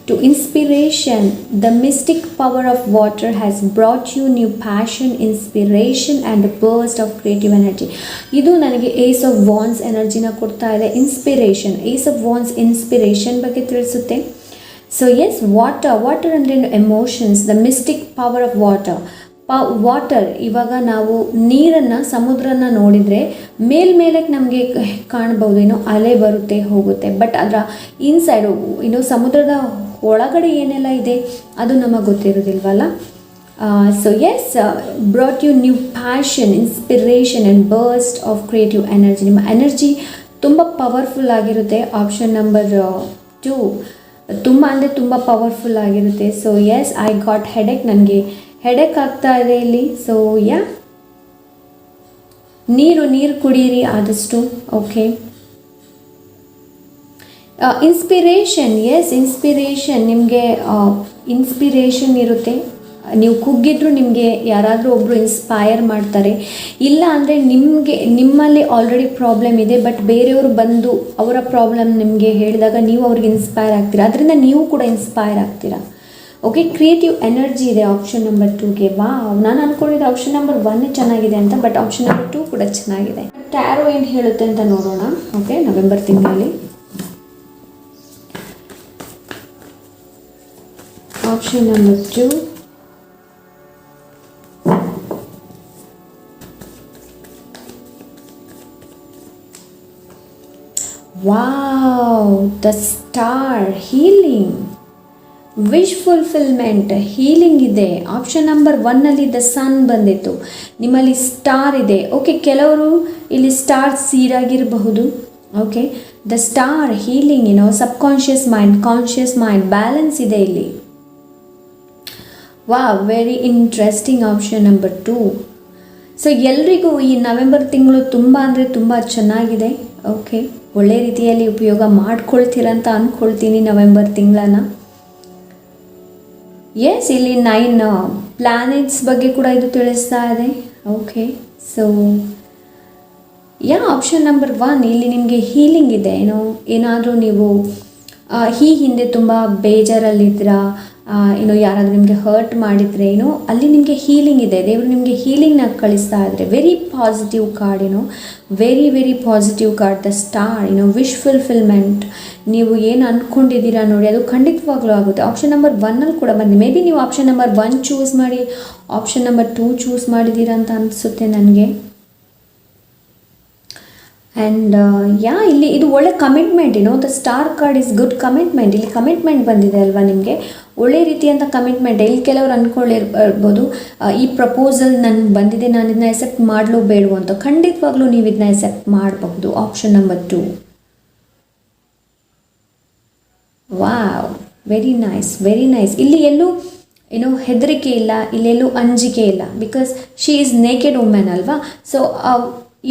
2. Inspiration. The mystic power of water has brought you new passion, inspiration and a burst of creative energy. ಇದು ನನಗೆ ಏಸ್ ಆಫ್ ವಾನ್ಸ್ ಎನರ್ಜಿನ ಕೊಡ್ತಾ ಇದೆ. Inspiration, ace of wands inspiration ಬಗ್ಗೆ ತಿಳಿಸುತ್ತೆ. ಸೊ ಎಸ್ ವಾಟರ್ ಅಂದರೆ emotions, the mystic power of water. ಇವಾಗ ನಾವು ನೀರನ್ನು, ಸಮುದ್ರನ ನೋಡಿದರೆ ಮೇಲ್ಮೇಲಕ್ಕೆ ನಮಗೆ ಕಾಣ್ಬೋದು, ಏನೋ ಅಲೆ ಬರುತ್ತೆ ಹೋಗುತ್ತೆ, ಬಟ್ ಅದರ ಇನ್ಸೈಡು ಸಮುದ್ರದ ಒಳಗಡೆ ಏನೆಲ್ಲ ಇದೆ ಅದು ನಮಗೆ ಗೊತ್ತಿರೋದಿಲ್ವಲ್ಲ. So yes, brought you new passion, inspiration and burst of creative energy. ನಿಮ್ಮ ಎನರ್ಜಿ ತುಂಬ ಪವರ್ಫುಲ್ ಆಗಿರುತ್ತೆ. ಆಪ್ಷನ್ ನಂಬರ್ 2 ತುಂಬ ಅಂದರೆ ತುಂಬ ಪವರ್ಫುಲ್ ಆಗಿರುತ್ತೆ. So yes, I got headache, ನನಗೆ ಹೆಡೆಕ್ ಆಗ್ತಾ ಇದೆ ಇಲ್ಲಿ. ಸೊ ನೀರು ಕುಡೀರಿ ಆದಷ್ಟು. Okay, inspiration. ಎಸ್, ಇನ್ಸ್ಪಿರೇಷನ್, ನಿಮಗೆ ಇನ್ಸ್ಪಿರೇಷನ್ ಇರುತ್ತೆ. ನೀವು ಕುಗ್ಗಿದ್ರು ನಿಮಗೆ ಯಾರಾದರೂ ಒಬ್ಬರು ಇನ್ಸ್ಪೈರ್ ಮಾಡ್ತಾರೆ. ಇಲ್ಲ ಅಂದರೆ ನಿಮ್ಮಲ್ಲಿ ಆಲ್ರೆಡಿ ಪ್ರಾಬ್ಲಮ್ ಇದೆ, ಬಟ್ ಬೇರೆಯವರು ಬಂದು ಅವರ ಪ್ರಾಬ್ಲಮ್ ನಿಮಗೆ ಹೇಳಿದಾಗ ನೀವು ಅವ್ರಿಗೆ ಇನ್ಸ್ಪೈರ್ ಆಗ್ತೀರಾ, ಅದರಿಂದ ನೀವು ಕೂಡ ಇನ್ಸ್ಪೈರ್ ಆಗ್ತೀರಾ. ಓಕೆ, ಕ್ರಿಯೇಟಿವ್ ಎನರ್ಜಿ ಇದೆ ಆಪ್ಷನ್ ನಂಬರ್ 2ಗೆ. ನಾನು ಅಂದ್ಕೊಂಡಿದ್ದೆ ಆಪ್ಷನ್ ನಂಬರ್ 1 ಚೆನ್ನಾಗಿದೆ ಅಂತ, ಬಟ್ ಆಪ್ಷನ್ ನಂಬರ್ 2 ಕೂಡ ಚೆನ್ನಾಗಿದೆ. ಟ್ಯಾರೋ ಏನು ಹೇಳುತ್ತೆ ಅಂತ ನೋಡೋಣ. ಓಕೆ, ನವೆಂಬರ್ ತಿಂಗಳಲ್ಲಿ option number 2. Wow, the star, healing, wish fulfilment, healing ಇದೆ. ಆಪ್ಷನ್ ನಂಬರ್ 1ನಲ್ಲಿ ದ ಸನ್ ಬಂದಿತ್ತು, ನಿಮ್ಮಲ್ಲಿ ಸ್ಟಾರ್ ಇದೆ. ಓಕೆ, ಕೆಲವರು ಇಲ್ಲಿ ಸ್ಟಾರ್ ಸೀಡ್ ಆಗಿರಬಹುದು. Okay, the star, healing, subconscious mind, conscious mind, balance ಇದೆ ಇಲ್ಲಿ. Very interesting. Option number 2. So ಎಲ್ರಿಗೂ ಈ ನವೆಂಬರ್ ತಿಂಗಳು ತುಂಬ ಅಂದರೆ ತುಂಬ ಚೆನ್ನಾಗಿದೆ. ಓಕೆ, ಒಳ್ಳೆ ರೀತಿಯಲ್ಲಿ ಉಪಯೋಗ ಮಾಡ್ಕೊಳ್ತೀರಂತ ಅಂದ್ಕೊಳ್ತೀನಿ ನವೆಂಬರ್ ತಿಂಗಳನ್ನು. ಎಸ್, ಇಲ್ಲಿ 9 ಪ್ಲ್ಯಾನೆಟ್ಸ್ ಬಗ್ಗೆ ಕೂಡ ಇದು ತಿಳಿಸ್ತಾ ಇದೆ. ಓಕೆ, ಸೊ ಆಪ್ಷನ್ ನಂಬರ್ 1, ಇಲ್ಲಿ ನಿಮಗೆ ಹೀಲಿಂಗ್ ಇದೆ. ಏನಾದರೂ ನೀವು ಈ ಹಿಂದೆ ತುಂಬ ಬೇಜಾರಲ್ಲಿದ್ದೀರಾ, ಯಾರಾದರೂ ನಿಮಗೆ ಹರ್ಟ್ ಮಾಡಿದರೆ ಅಲ್ಲಿ ನಿಮಗೆ ಹೀಲಿಂಗ್ ಇದೆ. ದೇವರು ನಿಮಗೆ ಹೀಲಿಂಗ್ನ ಕಳಿಸ್ತಾ ಇದ್ದಾರೆ. Very positive card, very very positive card, the star, wish fulfilment. ನೀವು ಏನು ಅಂದ್ಕೊಂಡಿದ್ದೀರಾ ನೋಡಿ, ಅದು ಖಂಡಿತವಾಗ್ಲೂ ಆಗುತ್ತೆ. ಆಪ್ಷನ್ ನಂಬರ್ 1ನಲ್ಲಿ ಕೂಡ ಬಂದಿದೆ. ಮೇ ಬಿ ನೀವು ಆಪ್ಷನ್ ನಂಬರ್ 1 ಚೂಸ್ ಮಾಡಿ ಆಪ್ಷನ್ ನಂಬರ್ 2 ಚೂಸ್ ಮಾಡಿದ್ದೀರಾ ಅಂತ ಅನಿಸುತ್ತೆ ನನಗೆ. ಆ್ಯಂಡ್ ಇಲ್ಲಿ ಇದು ಒಳ್ಳೆ commitment, the star card is good commitment. ಇಲ್ಲಿ ಕಮಿಟ್ಮೆಂಟ್ ಬಂದಿದೆ ಅಲ್ವಾ ನಿಮಗೆ, ಒಳ್ಳೆ ರೀತಿಯಂಥ ಕಮಿಟ್ಮೆಂಟ್. ಇಲ್ಲಿ ಕೆಲವರು ಅಂದ್ಕೊಂಡಿರ್ಬೋದು, ಈ ಪ್ರಪೋಸಲ್ ನನಗೆ ಬಂದಿದೆ, ನಾನು ಇದನ್ನ ಎಕ್ಸೆಪ್ಟ್ ಮಾಡಲೋ ಬೇಡವೋ ಅಂತ. ಖಂಡಿತವಾಗ್ಲೂ ನೀವು ಇದನ್ನ ಎಕ್ಸೆಪ್ಟ್ ಮಾಡಬಹುದು. Option number 2. Very nice, very nice. ಇಲ್ಲಿ ಎಲ್ಲೂ ಹೆದರಿಕೆ ಇಲ್ಲ, ಇಲ್ಲೆಲ್ಲೂ ಅಂಜಿಕೆ ಇಲ್ಲ. Because she is naked women ಅಲ್ವಾ. ಸೊ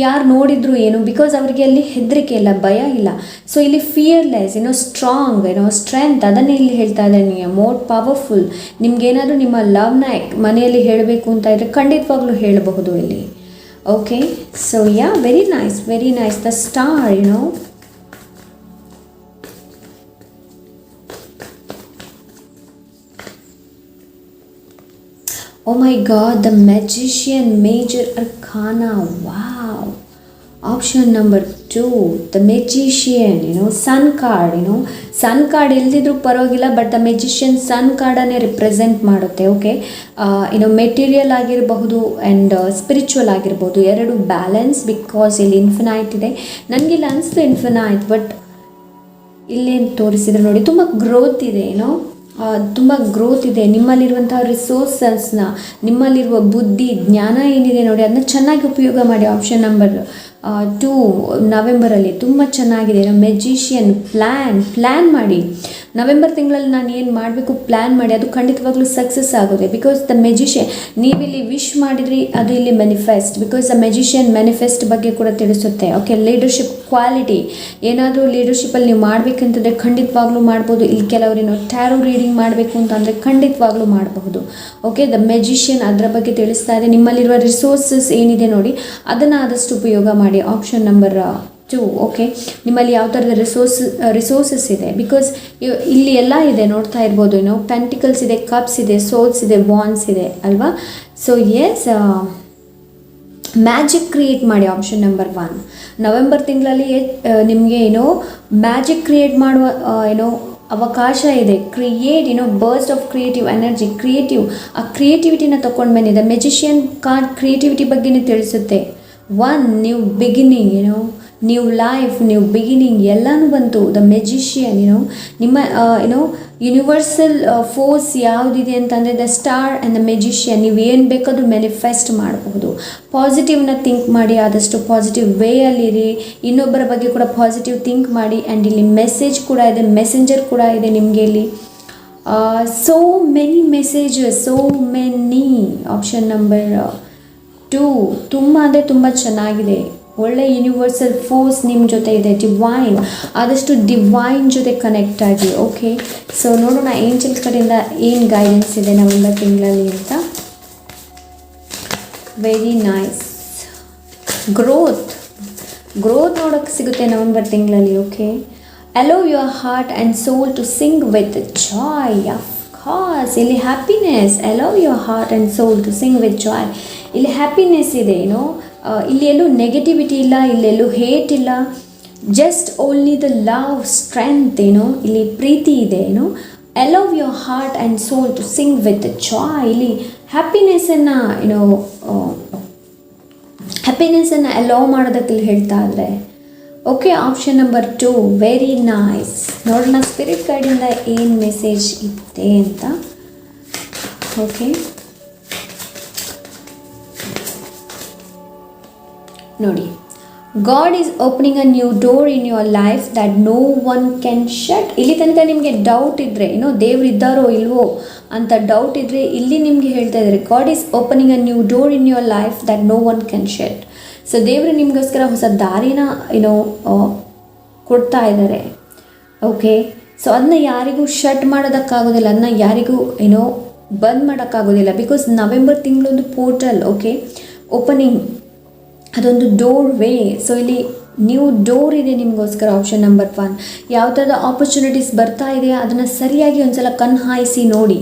ಯಾರು ನೋಡಿದ್ರು ಬಿಕಾಸ್ ಅವರಿಗೆ ಅಲ್ಲಿ ಹೆದರಿಕೆ ಇಲ್ಲ, ಭಯ ಇಲ್ಲ. ಸೊ ಇಲ್ಲಿ ಫಿಯರ್ಲೆಸ್, ಸ್ಟ್ರಾಂಗ್, ಸ್ಟ್ರೆಂತ್, ಅದನ್ನೇ ಇಲ್ಲಿ ಹೇಳ್ತಾ ಇದ್ದಾನೆ. More powerful. ನಿಮ್ಗೇನಾದರೂ ನಿಮ್ಮ ಲವ್ನ ಮನೆಯಲ್ಲಿ ಹೇಳಬೇಕು ಅಂತ ಇದ್ದರೆ ಖಂಡಿತವಾಗ್ಲೂ ಹೇಳಬಹುದು ಇಲ್ಲಿ. Okay, so very nice, very nice. The star, Oh my God, the Magician, Major Arcana. Wow. Option number 2, the Magician, Sun card, Sun card ಇಲ್ದಿದ್ರು ಪರವಾಗಿಲ್ಲ, ಬಟ್ ದ ಮೆಜಿಷಿಯನ್ ಸನ್ ಕಾರ್ಡನ್ನೇ ರಿಪ್ರೆಸೆಂಟ್ ಮಾಡುತ್ತೆ. ಓಕೆ, ಮೆಟೀರಿಯಲ್ ಆಗಿರಬಹುದು ಆ್ಯಂಡ್ ಸ್ಪಿರಿಚುವಲ್ ಆಗಿರ್ಬೋದು, ಎರಡು ಬ್ಯಾಲೆನ್ಸ್. ಬಿಕಾಸ್ ಇಲ್ಲಿ ಇನ್ಫಿನೈಟ್ ಇದೆ. ನನಗಿಲ್ಲಿ ಅನಿಸ್ತು ಇನ್ಫಿನೈಟ್, ಬಟ್ ಇಲ್ಲೇನು ತೋರಿಸಿದ್ರೆ ನೋಡಿ, ತುಂಬ ಗ್ರೋತ್ ಇದೆ. ತುಂಬ ಗ್ರೋತ್ ಇದೆ. ನಿಮ್ಮಲ್ಲಿರುವಂಥ ರಿಸೋರ್ಸಸ್ನ, ನಿಮ್ಮಲ್ಲಿರುವ ಬುದ್ಧಿ ಜ್ಞಾನ ಏನಿದೆ ನೋಡಿ, ಅದನ್ನ ಚೆನ್ನಾಗಿ ಉಪಯೋಗ ಮಾಡಿ. ಆಪ್ಷನ್ ನಂಬರ್ 2 ನವೆಂಬರಲ್ಲಿ ತುಂಬ ಚೆನ್ನಾಗಿದೆ. ಮೆಜಿಷಿಯನ್, ಪ್ಲ್ಯಾನ್ ಮಾಡಿ. ನವೆಂಬರ್ ತಿಂಗಳಲ್ಲಿ ನಾನು ಏನು ಮಾಡಬೇಕು ಪ್ಲ್ಯಾನ್ ಮಾಡಿ, ಅದು ಖಂಡಿತವಾಗ್ಲೂ ಸಕ್ಸಸ್ ಆಗುತ್ತೆ. ಬಿಕಾಸ್ ದ ಮೆಜಿಷಿಯನ್, ನೀವಿಲ್ಲಿ ವಿಶ್ ಮಾಡಿದ್ರಿ, ಅದು ಇಲ್ಲಿ manifest. Because the magician manifest ಬಗ್ಗೆ ಕೂಡ ತಿಳಿಸುತ್ತೆ. ಓಕೆ, ಲೀಡರ್ಶಿಪ್ ಕ್ವಾಲಿಟಿ, ಏನಾದರೂ ಲೀಡರ್ಶಿಪ್ಪಲ್ಲಿ ನೀವು ಮಾಡಬೇಕಂತಂದರೆ ಖಂಡಿತವಾಗ್ಲೂ ಮಾಡ್ಬೋದು. ಇಲ್ಲಿ ಕೆಲವರೇನೋ ಟ್ಯಾರೋ ರೀಡಿಂಗ್ ಮಾಡಬೇಕು ಅಂತಂದರೆ ಖಂಡಿತವಾಗ್ಲೂ ಮಾಡಬಹುದು. ಓಕೆ, ದ ಮೆಜಿಷಿಯನ್ ಅದರ ಬಗ್ಗೆ ತಿಳಿಸ್ತಾ ಇದೆ. ನಿಮ್ಮಲ್ಲಿರುವ ರಿಸೋರ್ಸಸ್ ಏನಿದೆ ನೋಡಿ, ಅದನ್ನು ಆದಷ್ಟು ಉಪಯೋಗ ಮಾಡಿ. Option number 2. ಓಕೆ, ನಿಮ್ಮಲ್ಲಿ ಯಾವ ಥರದ ರಿಸೋರ್ಸಸ್ ಇದೆ. ಬಿಕಾಸ್ ಇಲ್ಲಿ ಎಲ್ಲ ಇದೆ, ನೋಡ್ತಾ ಇರ್ಬೋದು. ಪೆಂಟಿಕಲ್ಸ್ ಇದೆ, ಕಪ್ಸ್ ಇದೆ, ಸೋಲ್ಸ್ ಇದೆ, ವಾನ್ಸ್ ಇದೆ ಅಲ್ವಾ. ಸೊ ಎಸ್, ಮ್ಯಾಜಿಕ್ ಕ್ರಿಯೇಟ್ ಮಾಡಿ. Option number 1. ನವೆಂಬರ್ ತಿಂಗಳಲ್ಲಿ ನಿಮಗೆ ಮ್ಯಾಜಿಕ್ ಕ್ರಿಯೇಟ್ ಮಾಡುವ ಅವಕಾಶ ಇದೆ. Create burst of creative energy, ಆ ಕ್ರಿಯೇಟಿವಿಟಿನ ತೊಗೊಂಡು ಬಂದಿದೆ. ಮೆಜಿಷಿಯನ್ ಕಾರ್ಡ್ ಕ್ರಿಯೇಟಿವಿಟಿ ಬಗ್ಗೆನೇ ತಿಳಿಸುತ್ತೆ. One new beginning, new life, new beginning ಎಲ್ಲನೂ ಬಂತು. ದ ಮೆಜಿಷಿಯನ್ ನಿಮ್ಮ ಯೂನಿವರ್ಸಲ್ ಫೋರ್ಸ್ ಯಾವುದಿದೆ ಅಂತಂದರೆ the star and the magician. ನೀವು ಏನು ಬೇಕಾದರೂ ಮ್ಯಾನಿಫೆಸ್ಟ್ ಮಾಡಬಹುದು. ಪಾಸಿಟಿವ್ನ ಥಿಂಕ್ ಮಾಡಿ, ಆದಷ್ಟು ಪಾಸಿಟಿವ್ ವೇಯಲ್ಲಿರಿ. ಇನ್ನೊಬ್ಬರ ಬಗ್ಗೆ ಕೂಡ ಪಾಸಿಟಿವ್ ಥಿಂಕ್ ಮಾಡಿ. ಆ್ಯಂಡ್ ಇಲ್ಲಿ ಮೆಸೇಜ್ ಕೂಡ ಇದೆ, ಮೆಸೆಂಜರ್ ಕೂಡ ಇದೆ ನಿಮಗೆ ಇಲ್ಲಿ. So many messages, so many. Option number 2 ತುಂಬ ಅಂದರೆ ತುಂಬ ಚೆನ್ನಾಗಿದೆ. ಒಳ್ಳೆ ಯೂನಿವರ್ಸಲ್ ಫೋರ್ಸ್ ನಿಮ್ಮ ಜೊತೆ ಇದೆ. ಡಿವೈನ್, ಆದಷ್ಟು ಡಿವೈನ್ ಜೊತೆ ಕನೆಕ್ಟ್ ಆಗಿ. ಓಕೆ, ಸೊ ನೋಡೋಣ ಏಂಜಲ್ಸ್ ಕಡೆಯಿಂದ ಏನು ಗೈಡೆನ್ಸ್ ಇದೆ ನವೆಂಬರ್ ತಿಂಗಳಲ್ಲಿ ಅಂತ. Very nice. ಗ್ರೋತ್ ನೋಡೋಕ್ಕೆ ಸಿಗುತ್ತೆ ನವೆಂಬರ್ ತಿಂಗಳಲ್ಲಿ. Okay, allow your heart and soul to sing with joy. Of course ಇಲ್ಲಿ happiness. Allow your heart and soul to sing with joy. ಇಲ್ಲಿ ಹ್ಯಾಪಿನೆಸ್ ಇದೆ. ಇಲ್ಲಿ ಎಲ್ಲೂ ನೆಗೆಟಿವಿಟಿ ಇಲ್ಲ, ಇಲ್ಲೆಲ್ಲೂ ಹೇಟ್ ಇಲ್ಲ. Just only the love, strength. ಇಲ್ಲಿ ಪ್ರೀತಿ ಇದೆ. Allow your heart and soul to sing with joy. ಇಲ್ಲಿ ಹ್ಯಾಪಿನೆಸ್ಸನ್ನು ಅಲೋ ಮಾಡೋದಕ್ಕೆ ಇಲ್ಲಿ ಹೇಳ್ತಾ ಇದ್ರೆ. Okay, option number 2 very nice. ನೋಡೋಣ ಸ್ಪಿರಿಟ್ ಗೈಡಿಂದ ಏನು ಮೆಸೇಜ್ ಇದೆ ಅಂತ. ಓಕೆ, ನೋಡಿ, God is opening a new door in your life that no one can shut. ಇಲ್ಲಿ ತನಕ ನಿಮಗೆ ಡೌಟ್ ಇದ್ದರೆ, ದೇವ್ರು ಇದ್ದಾರೋ ಇಲ್ವೋ ಅಂತ ಡೌಟ್ ಇದ್ದರೆ ಇಲ್ಲಿ ನಿಮಗೆ ಹೇಳ್ತಾ ಇದ್ದಾರೆ God is opening a new door in your life that no one can shut. So ದೇವರು ನಿಮಗೋಸ್ಕರ ಹೊಸ ದಾರಿನ ಕೊಡ್ತಾ ಇದ್ದಾರೆ. ಓಕೆ, ಸೊ ಅದನ್ನ ಯಾರಿಗೂ ಶಟ್ ಮಾಡೋದಕ್ಕಾಗೋದಿಲ್ಲ, ಅದನ್ನ ಯಾರಿಗೂ ಬಂದ್ ಮಾಡೋಕ್ಕಾಗೋದಿಲ್ಲ. ಬಿಕಾಸ್ ನವೆಂಬರ್ ತಿಂಗಳೊಂದು ಪೋರ್ಟಲ್. ಓಕೆ, ಓಪನಿಂಗ್, ಅದೊಂದು ಡೋರ್ ವೇ. ಸೊ ಇಲ್ಲಿ ನ್ಯೂ ಡೋರ್ ಇದೆ ನಿಮಗೋಸ್ಕರ. Option number 1. ಯಾವ ಥರದ ಆಪರ್ಚುನಿಟೀಸ್ ಬರ್ತಾ ಇದೆ ಅದನ್ನು ಸರಿಯಾಗಿ ಒಂದು ಸಲ ಕಣ್ಣು ಹಾಯಿಸಿ ನೋಡಿ.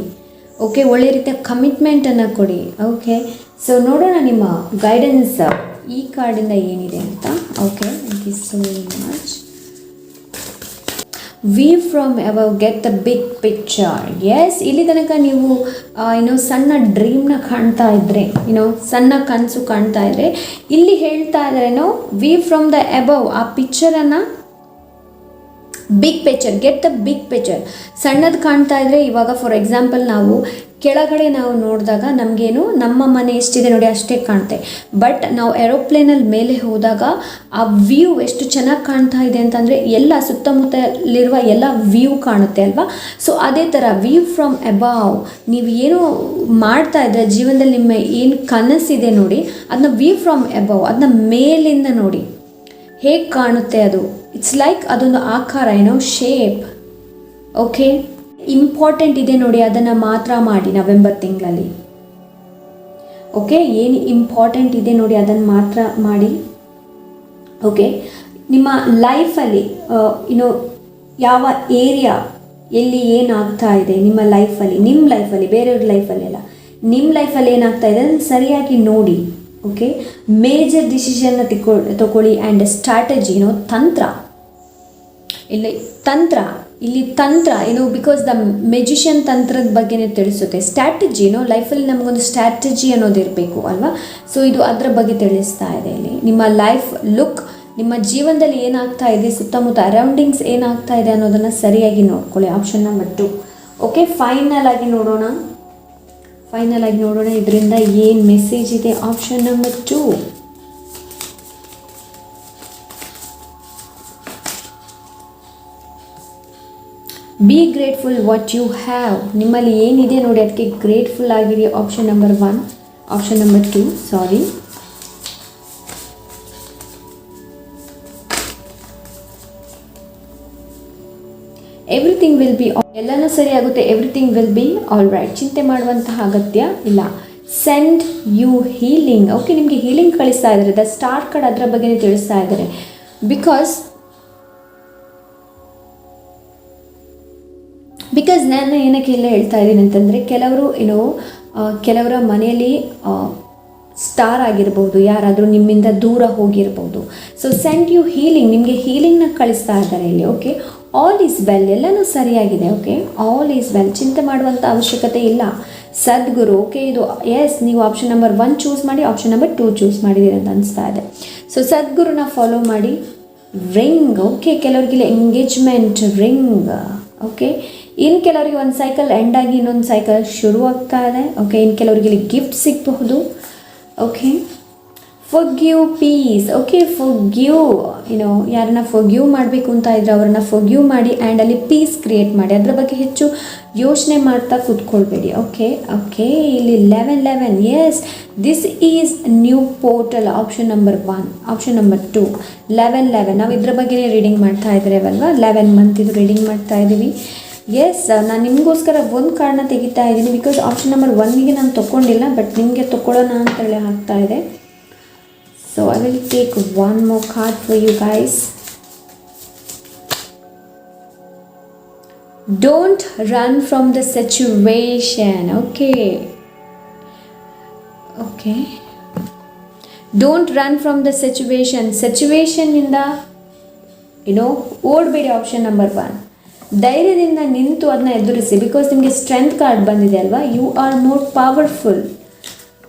ಓಕೆ, ಒಳ್ಳೆ ರೀತಿಯ ಕಮಿಟ್ಮೆಂಟನ್ನು ಕೊಡಿ. ಓಕೆ, ಸೊ ನೋಡೋಣ ನಿಮ್ಮ ಗೈಡೆನ್ಸ್ ಈ ಕಾರ್ಡಿಂದ ಏನಿದೆ ಅಂತ. Okay, thank you so much. We from above get the big picture. Yes, ಇಲ್ಲಿ ತನಕ ನೀವು ಸಣ್ಣ ಡ್ರೀಮ್ನ ಕಾಣ್ತಾ ಇದ್ದರೆ, ಸಣ್ಣ ಕನಸು ಕಾಣ್ತಾ ಇದ್ದರೆ, ಇಲ್ಲಿ ಹೇಳ್ತಾ ಇದ್ರೇನೋ ವಿ ಫ್ರಮ್ ದ ಅಬವ್, ಆ ಪಿಕ್ಚರನ್ನು big picture, get the big picture. ಸಣ್ಣದು ಕಾಣ್ತಾ ಇದ್ದರೆ, ಇವಾಗ ಫಾರ್ ಎಕ್ಸಾಂಪಲ್ ನಾವು ಕೆಳಗಡೆ ನಾವು ನೋಡಿದಾಗ ನಮಗೇನು ನಮ್ಮ ಮನೆ ಎಷ್ಟಿದೆ ನೋಡಿ ಅಷ್ಟೇ ಕಾಣುತ್ತೆ. ಬಟ್ ನಾವು ಏರೋಪ್ಲೇನಲ್ಲಿ ಮೇಲೆ ಹೋದಾಗ ಆ ವ್ಯೂ ಎಷ್ಟು ಚೆನ್ನಾಗಿ ಕಾಣ್ತಾ ಇದೆ ಅಂತಂದರೆ ಎಲ್ಲ ಸುತ್ತಮುತ್ತಲಿರುವ ಎಲ್ಲ ವ್ಯೂ ಕಾಣುತ್ತೆ ಅಲ್ವಾ. ಸೊ ಅದೇ ಥರ ವ್ಯೂ ಫ್ರಮ್ ಅಬವ್, ನೀವು ಏನು ಮಾಡ್ತಾ ಇದ್ರೆ ಜೀವನದಲ್ಲಿ ನಿಮ್ಮ ಏನು ಕನಸಿದೆ ನೋಡಿ ಅದನ್ನ ವ್ಯೂ ಫ್ರಮ್ ಅಬವ್, ಅದನ್ನ ಮೇಲಿಂದ ನೋಡಿ ಹೇಗೆ ಕಾಣುತ್ತೆ ಅದು. ಇಟ್ಸ್ ಲೈಕ್ ಅದೊಂದು ಆಕಾರ, ಶೇಪ್. ಓಕೆ, ಇಂಪಾರ್ಟೆಂಟ್ ಇದೆ ನೋಡಿ, ಅದನ್ನು ಮಾತ್ರ ಮಾಡಿ ನವೆಂಬರ್ ತಿಂಗಳಲ್ಲಿ. ಓಕೆ, ಏನು ಇಂಪಾರ್ಟೆಂಟ್ ಇದೆ ನೋಡಿ ಅದನ್ನು ಮಾತ್ರ ಮಾಡಿ. ಓಕೆ, ನಿಮ್ಮ ಲೈಫಲ್ಲಿ ಯಾವ ಏರಿಯಾ ಎಲ್ಲಿ ಏನಾಗ್ತಾ ಇದೆ ನಿಮ್ಮ ಲೈಫಲ್ಲಿ ಬೇರೆಯವ್ರ ಲೈಫಲ್ಲೆಲ್ಲ ನಿಮ್ಮ ಲೈಫಲ್ಲಿ ಏನಾಗ್ತಾ ಇದೆ ಅದನ್ನು ಸರಿಯಾಗಿ ನೋಡಿ. ಓಕೆ, ಮೇಜರ್ ಡಿಸಿಷನ್ನ ತಗೊಳ್ಳಿ. ಆ್ಯಂಡ್ ಸ್ಟ್ರಾಟಜಿ, ತಂತ್ರ. ಇಲ್ಲಿ ತಂತ್ರ ಬಿಕಾಸ್ ದ ಮೆಜಿಷಿಯನ್ ತಂತ್ರದ ಬಗ್ಗೆನೇ ತಿಳಿಸುತ್ತೆ. ಸ್ಟ್ರಾಟಜಿ, ಲೈಫಲ್ಲಿ ನಮಗೊಂದು ಸ್ಟ್ರಾಟಜಿ ಅನ್ನೋದು ಇರಬೇಕು ಅಲ್ವಾ. ಸೊ ಇದು ಅದರ ಬಗ್ಗೆ ತಿಳಿಸ್ತಾ ಇದೆ ಇಲ್ಲಿ. ನಿಮ್ಮ ಲೈಫ್ ಲುಕ್, ನಿಮ್ಮ ಜೀವನದಲ್ಲಿ ಏನಾಗ್ತಾ ಇದೆ, ಸುತ್ತಮುತ್ತ ಅರೌಂಡಿಂಗ್ಸ್ ಏನಾಗ್ತಾ ಇದೆ ಅನ್ನೋದನ್ನು ಸರಿಯಾಗಿ ನೋಡ್ಕೊಳ್ಳಿ. Option number 2. ಓಕೆ, ಫೈನಲ್ ಆಗಿ ನೋಡೋಣ ಇದರಿಂದ ಏನು ಮೆಸೇಜ್ ಇದೆ. Option number 2. Be grateful what you have. ನಿಮ್ಮಲ್ಲಿ ಏನಿದೆ ನೋಡಿ ಅದಕ್ಕೆ ಗ್ರೇಟ್ಫುಲ್ ಆಗಿರಿ. Option number 1. Option number 2, sorry. Everything will be, ಎಲ್ಲನೂ ಸರಿ ಆಗುತ್ತೆ. Everything will be all right. ಚಿಂತೆ ಮಾಡುವಂತಹ ಅಗತ್ಯ ಇಲ್ಲ. Send you healing. ಓಕೆ, ನಿಮಗೆ ಹೀಲಿಂಗ್ ಕಳಿಸ್ತಾ ಇದ್ದಾರೆ. ದ ಸ್ಟಾರ್ ಕಾರ್ಡ್ ಅದರ ಬಗ್ಗೆನೇ ತಿಳಿಸ್ತಾ ಇದ್ದಾರೆ. ಬಿಕಾಸ್ ನಾನು ಏನಕ್ಕೆ ಎಲ್ಲ ಹೇಳ್ತಾ ಇದ್ದೀನಿ ಅಂತಂದರೆ, ಕೆಲವರ ಮನೆಯಲ್ಲಿ ಸ್ಟಾರ್ ಆಗಿರ್ಬೋದು, ಯಾರಾದರೂ ನಿಮ್ಮಿಂದ ದೂರ ಹೋಗಿರ್ಬೋದು. ಸೊ ಸೆಂಡ್ ಯು ಹೀಲಿಂಗ್, ನಿಮಗೆ ಹೀಲಿಂಗ್ನ ಕಳಿಸ್ತಾ ಇದ್ದಾರೆ ಇಲ್ಲಿ. ಓಕೆ, ಆಲ್ ಈಸ್ ವೆಲ್, ಎಲ್ಲನೂ ಸರಿಯಾಗಿದೆ. ಓಕೆ, ಆಲ್ ಈಸ್ ವೆಲ್, ಚಿಂತೆ ಮಾಡುವಂಥ ಅವಶ್ಯಕತೆ ಇಲ್ಲ. ಸದ್ಗುರು, ಓಕೆ, ಇದು ಎಸ್, ನೀವು ಆಪ್ಷನ್ ನಂಬರ್ 1 ಚೂಸ್ ಮಾಡಿ, ಆಪ್ಷನ್ ನಂಬರ್ 2 ಚೂಸ್ ಮಾಡಿದ್ದೀರಿ ಅಂತ ಅನಿಸ್ತಾ ಇದೆ. ಸೊ ಸದ್ಗುರುನ ಫಾಲೋ ಮಾಡಿ. ರಿಂಗ್, ಓಕೆ, ಕೆಲವರಿಗೆ ಎಂಗೇಜ್ಮೆಂಟ್ ರಿಂಗ್. ಓಕೆ, ಇನ್ನು ಕೆಲವರಿಗೆ ಒಂದು ಸೈಕಲ್ ಎಂಡ್ ಆಗಿ ಇನ್ನೊಂದು ಸೈಕಲ್ ಶುರು ಆಗ್ತಾ ಇದೆ. ಓಕೆ, ಇನ್ನು ಕೆಲವರಿಗೆ ಇಲ್ಲಿ ಗಿಫ್ಟ್ ಸಿಗಬಹುದು. Okay, forgive peace. Okay, forgive, ಯಾರನ್ನ ಫರ್ಗಿವ್ ಮಾಡಬೇಕು ಅಂತ ಇದ್ರೆ ಅವ್ರನ್ನ ಫರ್ಗಿವ್ ಮಾಡಿ ಆ್ಯಂಡ್ ಅಲ್ಲಿ ಪೀಸ್ ಕ್ರಿಯೇಟ್ ಮಾಡಿ. ಅದರ ಬಗ್ಗೆ ಹೆಚ್ಚು ಯೋಚನೆ ಮಾಡ್ತಾ ಕೂತ್ಕೊಳ್ಬೇಡಿ. ಓಕೆ ಓಕೆ, ಇಲ್ಲಿ 11 yes, this is new portal. Option number 1, option number 2, 11 ನಾವು ಇದ್ರ ಬಗ್ಗೆ ರೀಡಿಂಗ್ ಮಾಡ್ತಾ ಇದ್ದೀವಲ್ವಾ, 11 ಮಂತ್ ಇದು ರೀಡಿಂಗ್ ಮಾಡ್ತಾ ಇದ್ದೀವಿ. ಎಸ್, ನಾನು ನಿಮಗೋಸ್ಕರ ಒಂದು ಕಾರ್ಡ್ನ ತೆಗಿತಾ ಇದ್ದೀನಿ, ಬಿಕಾಸ್ ಆಪ್ಷನ್ ನಂಬರ್ 1ಗೆ ನಾನು ತೊಗೊಂಡಿಲ್ಲ, ಬಟ್ ನಿಮಗೆ ತೊಗೊಳ್ಳೋಣ ಅಂತೇಳಿ ಆಗ್ತಾ ಇದೆ. So I will take one more card for you guys. Don't run from the situation. Okay. Okay. Don't run from the situation. Situation ಇಂದ ಓಡಬೇಡಿ. ಆಪ್ಷನ್ ನಂಬರ್ 1, ಧೈರ್ಯದಿಂದ ನಿಂತು ಅದನ್ನ ಎದುರಿಸಿ. ಬಿಕಾಸ್ ನಿಮಗೆ ಸ್ಟ್ರೆಂತ್ ಕಾರ್ಡ್ ಬಂದಿದೆ ಅಲ್ವಾ, you are more powerful.